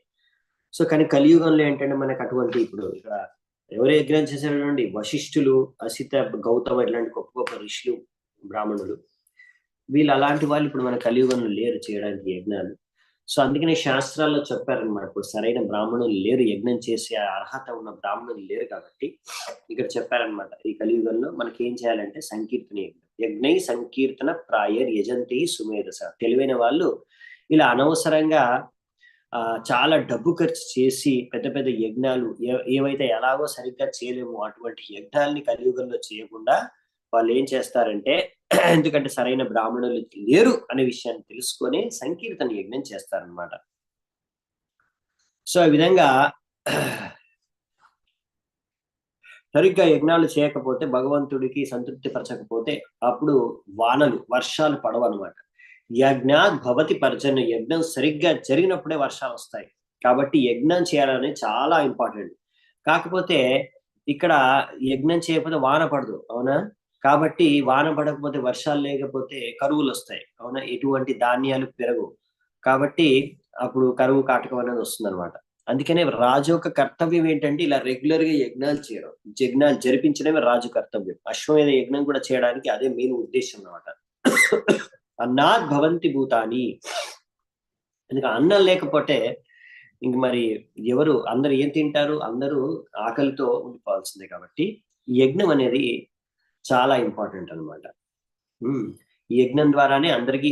సో కానీ కలియుగంలో ఏంటంటే మనకు అటువంటి, ఇప్పుడు ఇక్కడ ఎవరు యజ్ఞం చేశారండి? వశిష్ఠులు, అసిత, గౌతమ ఇట్లాంటి గొప్ప గొప్ప ఋషులు, బ్రాహ్మణులు, వీళ్ళు అలాంటి వాళ్ళు ఇప్పుడు మన కలియుగంలో లేరు చేయడానికి యజ్ఞాలు. సో అందుకనే శాస్త్రాల్లో చెప్పారనమాట, ఇప్పుడు సరైన బ్రాహ్మణులు లేరు, యజ్ఞం చేసే అర్హత ఉన్న బ్రాహ్మణులు లేరు. కాబట్టి ఇక్కడ చెప్పారనమాట, ఈ కలియుగంలో మనకి ఏం చేయాలంటే సంకీర్తన యజ్ఞం, యజ్ఞై సంకీర్తన ప్రాయర్ యజంతి సుమేధస. తెలివైన వాళ్ళు ఇలా అనవసరంగా చాలా డబ్బు ఖర్చు చేసి పెద్ద పెద్ద యజ్ఞాలు ఏవైతే ఎలాగో సరిగ్గా చేయలేము అటువంటి యజ్ఞాలని కలియుగంలో చేయకుండా వాళ్ళు ఏం చేస్తారంటే, ఎందుకంటే సరైన బ్రాహ్మణులు లేరు అనే విషయాన్ని తెలుసుకొని సంకీర్తన యజ్ఞం చేస్తారనమాట. సో ఈ విధంగా సరిగ్గా యజ్ఞాలు చేయకపోతే, భగవంతుడికి సంతృప్తి పరచకపోతే అప్పుడు వర్షాలు పడవన్నమాట. యజ్ఞాత్ భవతి పర్జన్య, యజ్ఞం సరిగ్గా జరిగినప్పుడే వర్షాలు వస్తాయి. కాబట్టి యజ్ఞం చేయాలని చాలా ఇంపార్టెంట్. కాకపోతే ఇక్కడ యజ్ఞం చేయకపోతే వాన పడదు, అవునా? కాబట్టి వాన పడకపోతే, వర్షాలు లేకపోతే కరువులు వస్తాయి, అవునా? ఎటువంటి ధాన్యాలు పెరగవు. కాబట్టి అప్పుడు కరువు కాటకం అనేది వస్తుంది అనమాట. అందుకనే రాజు యొక్క కర్తవ్యం ఏంటంటే ఇలా రెగ్యులర్ గా యజ్ఞాలు చేయడం, యజ్ఞాలు జరిపించడమే రాజు కర్తవ్యం. అశ్వమేధ యజ్ఞం కూడా చేయడానికి అదే మెయిన్ ఉద్దేశం అనమాట. అన్నాత్ భవంతి భూతాని, ఎందుకంటే అన్నం లేకపోతే ఇంక మరి ఎవరు, అందరు ఏం తింటారు? అందరూ ఆకలితో ఉండిపోవాల్సిందే. కాబట్టి యజ్ఞం అనేది చాలా ఇంపార్టెంట్ అనమాట. ఈ యజ్ఞం ద్వారానే అందరికీ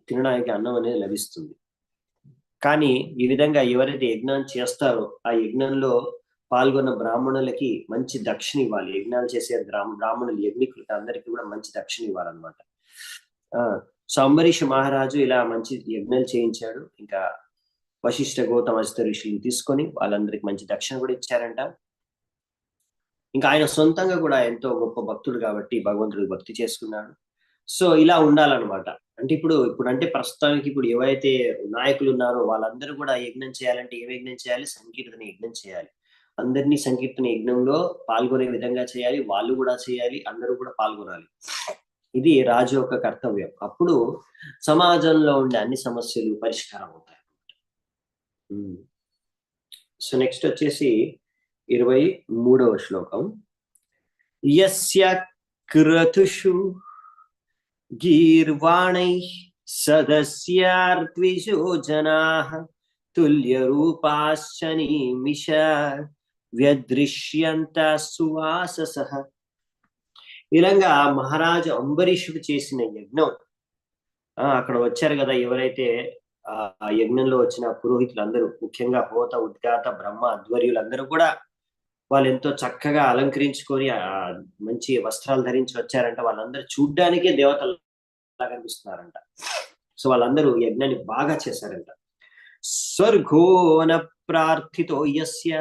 తినడానికి అన్నం అనేది లభిస్తుంది. కానీ ఈ విధంగా ఎవరైతే యజ్ఞం చేస్తారో ఆ యజ్ఞంలో పాల్గొన్న బ్రాహ్మణులకి మంచి దక్షిణ ఇవ్వాలి. యజ్ఞాలు చేసే బ్రాహ్మణులు, యజ్ఞికులకి అందరికీ కూడా మంచి దక్షిణ ఇవ్వాలన్నమాట. సో అంబరీష్ మహారాజు ఇలా మంచి యజ్ఞాలు చేయించాడు. ఇంకా వశిష్ఠ, గౌతమ, అసిత ఋషులను తీసుకొని వాళ్ళందరికి మంచి దక్షిణ కూడా ఇచ్చారంట. ఇంకా ఆయన సొంతంగా కూడా ఎంతో గొప్ప భక్తుడు కాబట్టి భగవంతుడికి భక్తి చేసుకున్నాడు. సో ఇలా ఉండాలన్నమాట. అంటే ఇప్పుడు అంటే ప్రస్తుతానికి ఇప్పుడు ఎవరైతే నాయకులు ఉన్నారో వాళ్ళందరూ కూడా యజ్ఞం చేయాలంటే ఏ యజ్ఞం చేయాలి? సంకీర్తన యజ్ఞం చేయాలి. అందరినీ సంకీర్తన యజ్ఞంలో పాల్గొనే విధంగా చేయాలి, వాళ్ళు కూడా చేయాలి, అందరూ కూడా పాల్గొనాలి. ఇది రాజు యొక్క కర్తవ్యం. అప్పుడు సమాజంలో ఉండే అన్ని సమస్యలు పరిష్కారం అవుతాయి. సో నెక్స్ట్ వచ్చేసి 23వ శ్లోకం. యస్య క్రతుషు గీర్వాణై సదస్యార్ద్విజో జనాః తుల్యరూపాశ్చ నిమిష వ్యదృశ్యంత సువాససః. ఇలాగా మహారాజు అంబరీషుడు చేసిన యజ్ఞం, అక్కడ వచ్చారు కదా ఎవరైతే ఆ యజ్ఞంలో వచ్చిన పురోహితులందరూ, ముఖ్యంగా హోత, ఉద్గాత, బ్రహ్మ, అధ్వర్యులందరూ కూడా వాళ్ళు ఎంతో చక్కగా అలంకరించుకొని మంచి వస్త్రాలు ధరించి వచ్చారంట. వాళ్ళందరూ చూడ్డానికే దేవతలా కనిపిస్తున్నారంట. సో వాళ్ళందరూ యజ్ఞాన్ని బాగా చేశారంట. స్వర్గోన ప్రార్థితో యస్య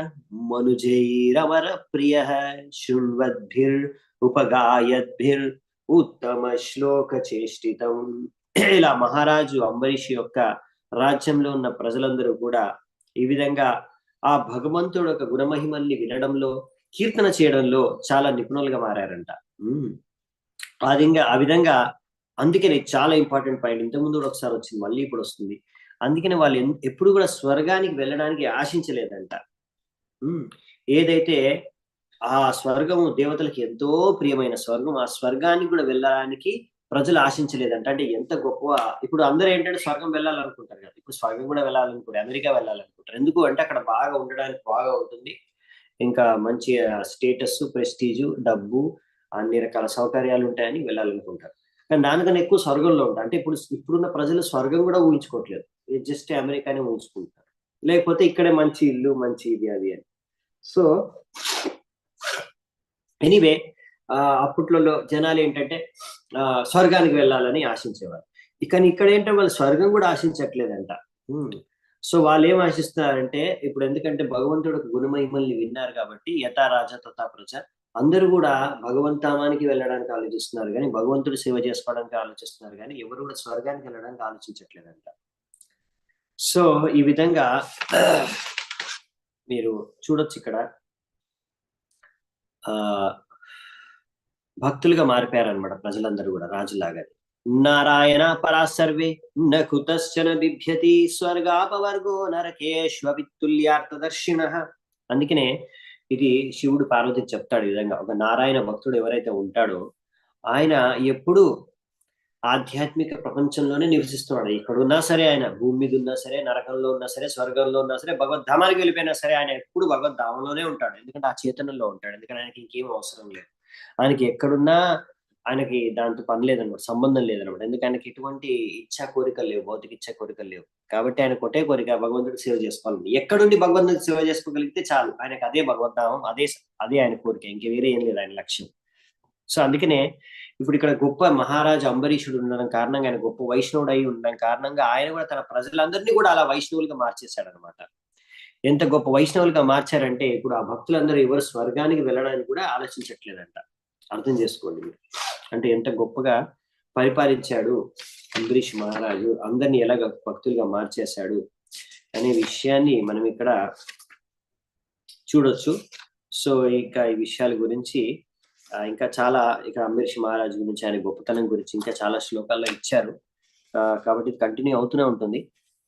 మనుజైరమర ప్రియ శృణ్వద్భిర్ ఉపగాయద్భిర్ ఉత్తమ శ్లోక చేష్టితం. ఇలా మహారాజు అంబరీష్ యొక్క రాజ్యంలో ఉన్న ప్రజలందరూ కూడా ఈ విధంగా ఆ భగవంతుడు యొక్క గుణమహిమల్ని వినడంలో, కీర్తన చేయడంలో చాలా నిపుణులుగా మారారంట. ఆ విధంగా అందుకని చాలా ఇంపార్టెంట్ పాయింట్. ఇంతకుముందు కూడా ఒకసారి వచ్చింది, మళ్ళీ ఇప్పుడు వస్తుంది. అందుకని వాళ్ళు ఎప్పుడు కూడా స్వర్గానికి వెళ్ళడానికి ఆశించలేదంట. ఏదైతే ఆ స్వర్గము దేవతలకి ఎంతో ప్రియమైన స్వర్గం, ఆ స్వర్గానికి కూడా వెళ్ళడానికి ప్రజలు ఆశించలేదంట. అంటే ఎంత గొప్ప. ఇప్పుడు అందరూ ఏంటంటే స్వర్గం వెళ్ళాలనుకుంటారు కదా, ఇప్పుడు స్వర్గం కూడా వెళ్ళాలనుకుంటారు, అమెరికా వెళ్ళాలనుకుంటారు. ఎందుకు అంటే అక్కడ బాగా ఉండడానికి బాగా ఉంటుంది, ఇంకా మంచి స్టేటస్, ప్రెస్టీజు, డబ్బు, అన్ని రకాల సౌకర్యాలు ఉంటాయని వెళ్ళాలనుకుంటారు. కానీ దానికన్నా ఎక్కువ స్వర్గంలో ఉంటారు. అంటే ఇప్పుడున్న ప్రజలు స్వర్గం కూడా ఊహించుకోవట్లేదు, జస్ట్ అమెరికానే ఊహించుకుంటారు, లేకపోతే ఇక్కడే మంచి ఇల్లు, మంచి ఇది అది అని. సో ఎనీవే అప్పట్లో జనాలు ఏంటంటే స్వర్గానికి వెళ్ళాలని ఆశించేవారు. కానీ ఇక్కడ ఏంటంటే వాళ్ళు స్వర్గం కూడా ఆశించట్లేదంట. సో వాళ్ళు ఏం ఆశిస్తున్నారంటే, ఇప్పుడు ఎందుకంటే భగవంతుడు గుణమహిమల్ని విన్నారు కాబట్టి, యథా రాజ తథా ప్రజ, అందరూ కూడా భగవంతామానికి వెళ్ళడానికి ఆలోచిస్తున్నారు కానీ, భగవంతుడు సేవ చేసుకోవడానికి ఆలోచిస్తున్నారు కానీ, ఎవరు కూడా స్వర్గానికి వెళ్ళడానికి ఆలోచించట్లేదంట. సో ఈ విధంగా మీరు చూడొచ్చు ఇక్కడ భక్తులుగా మారిపోయారనమాట ప్రజలందరూ కూడా రాజులాగానే. నారాయణ పరా సర్వే నకుతశ్చన బిభ్యతి స్వర్గాపవర్గో నరకేష్వవితుల్యార్థదర్శిన. అందుకనే ఇది శివుడు పార్వతికి చెప్తాడు ఈ విధంగా. ఒక నారాయణ భక్తుడు ఎవరైతే ఉంటాడో ఆయన ఎప్పుడు ఆధ్యాత్మిక ప్రపంచంలోనే నివసిస్తున్నాడు. ఇక్కడున్నా సరే, ఆయన భూమి మీద ఉన్నా సరే, నరకంలో ఉన్నా సరే, స్వర్గంలో ఉన్నా సరే, భగవద్ధామానికి వెళ్ళిపోయినా సరే, ఆయన ఎప్పుడు భగవద్ధామంలోనే ఉంటాడు. ఎందుకంటే ఆ చేతనంలో ఉంటాడు. ఎందుకంటే ఆయనకి ఇంకేం అవసరం లేదు. ఆయనకి ఎక్కడున్నా ఆయనకి దాంతో పని లేదనమాట, సంబంధం లేదనమాట. ఎందుకంటే ఆయనకి ఎటువంటి ఇచ్చా కోరికలు లేవు, భౌతిక ఇచ్చా కోరికలు లేవు. కాబట్టి ఆయన ఒకటే కోరిక, భగవంతుడి సేవ చేసుకోవాలని. ఎక్కడుండి భగవంతుడి సేవ చేసుకోగలిగితే చాలు, ఆయనకి అదే భగవద్ధామం, అదే ఆయన కోరిక, ఇంక వేరే ఏం లేదు ఆయన లక్ష్యం. సో అందుకనే ఇప్పుడు ఇక్కడ గొప్ప మహారాజు అంబరీషుడు ఉండడం కారణంగా, ఆయన గొప్ప వైష్ణవుడు అయి ఉండడం కారణంగా ఆయన కూడా తన ప్రజలందరినీ కూడా అలా వైష్ణవులుగా మార్చేశాడు అనమాట. ఎంత గొప్ప వైష్ణవులుగా మార్చారంటే, ఇప్పుడు ఆ భక్తులందరూ ఎవరు స్వర్గానికి వెళ్ళడానికి కూడా ఆలోచించట్లేదంట. అర్థం చేసుకోండి మీరు. అంటే ఎంత గొప్పగా పరిపాలించాడు అంబరీష్ మహారాజు, అందరినీ ఎలాగ భక్తులుగా మార్చేశాడు అనే విషయాన్ని మనం ఇక్కడ చూడొచ్చు. సో ఇంకా ఈ విషయాల గురించి ఇంకా చాలా ఇక అంబరీష్ మహారాజు గురించి, ఆయన గొప్పతనం గురించి ఇంకా చాలా శ్లోకాల్లో ఇచ్చారు. కాబట్టి కంటిన్యూ అవుతూనే ఉంటుంది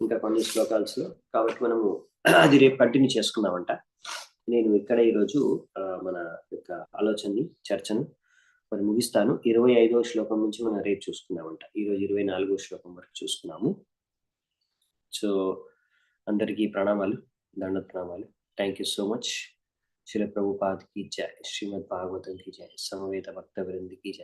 ఇంకా కొన్ని శ్లోకాల్స్. కాబట్టి మనము అది రేపు కంటిన్యూ చేసుకుందామంట. నేను ఇక్కడ ఈరోజు మన యొక్క ఆలోచనని, చర్చను మరి ముగిస్తాను. 25వ శ్లోకం నుంచి మనం రేపు చూసుకుందామంట. ఈరోజు 24వ శ్లోకం వరకు చూసుకున్నాము. సో అందరికీ ప్రణామాలు, దండ ప్రణామాలు. Thank you so much. Srila Prabhupada की जय, श्रीमद् भागवतम की जय, समवेत भक्त वृंद की जय।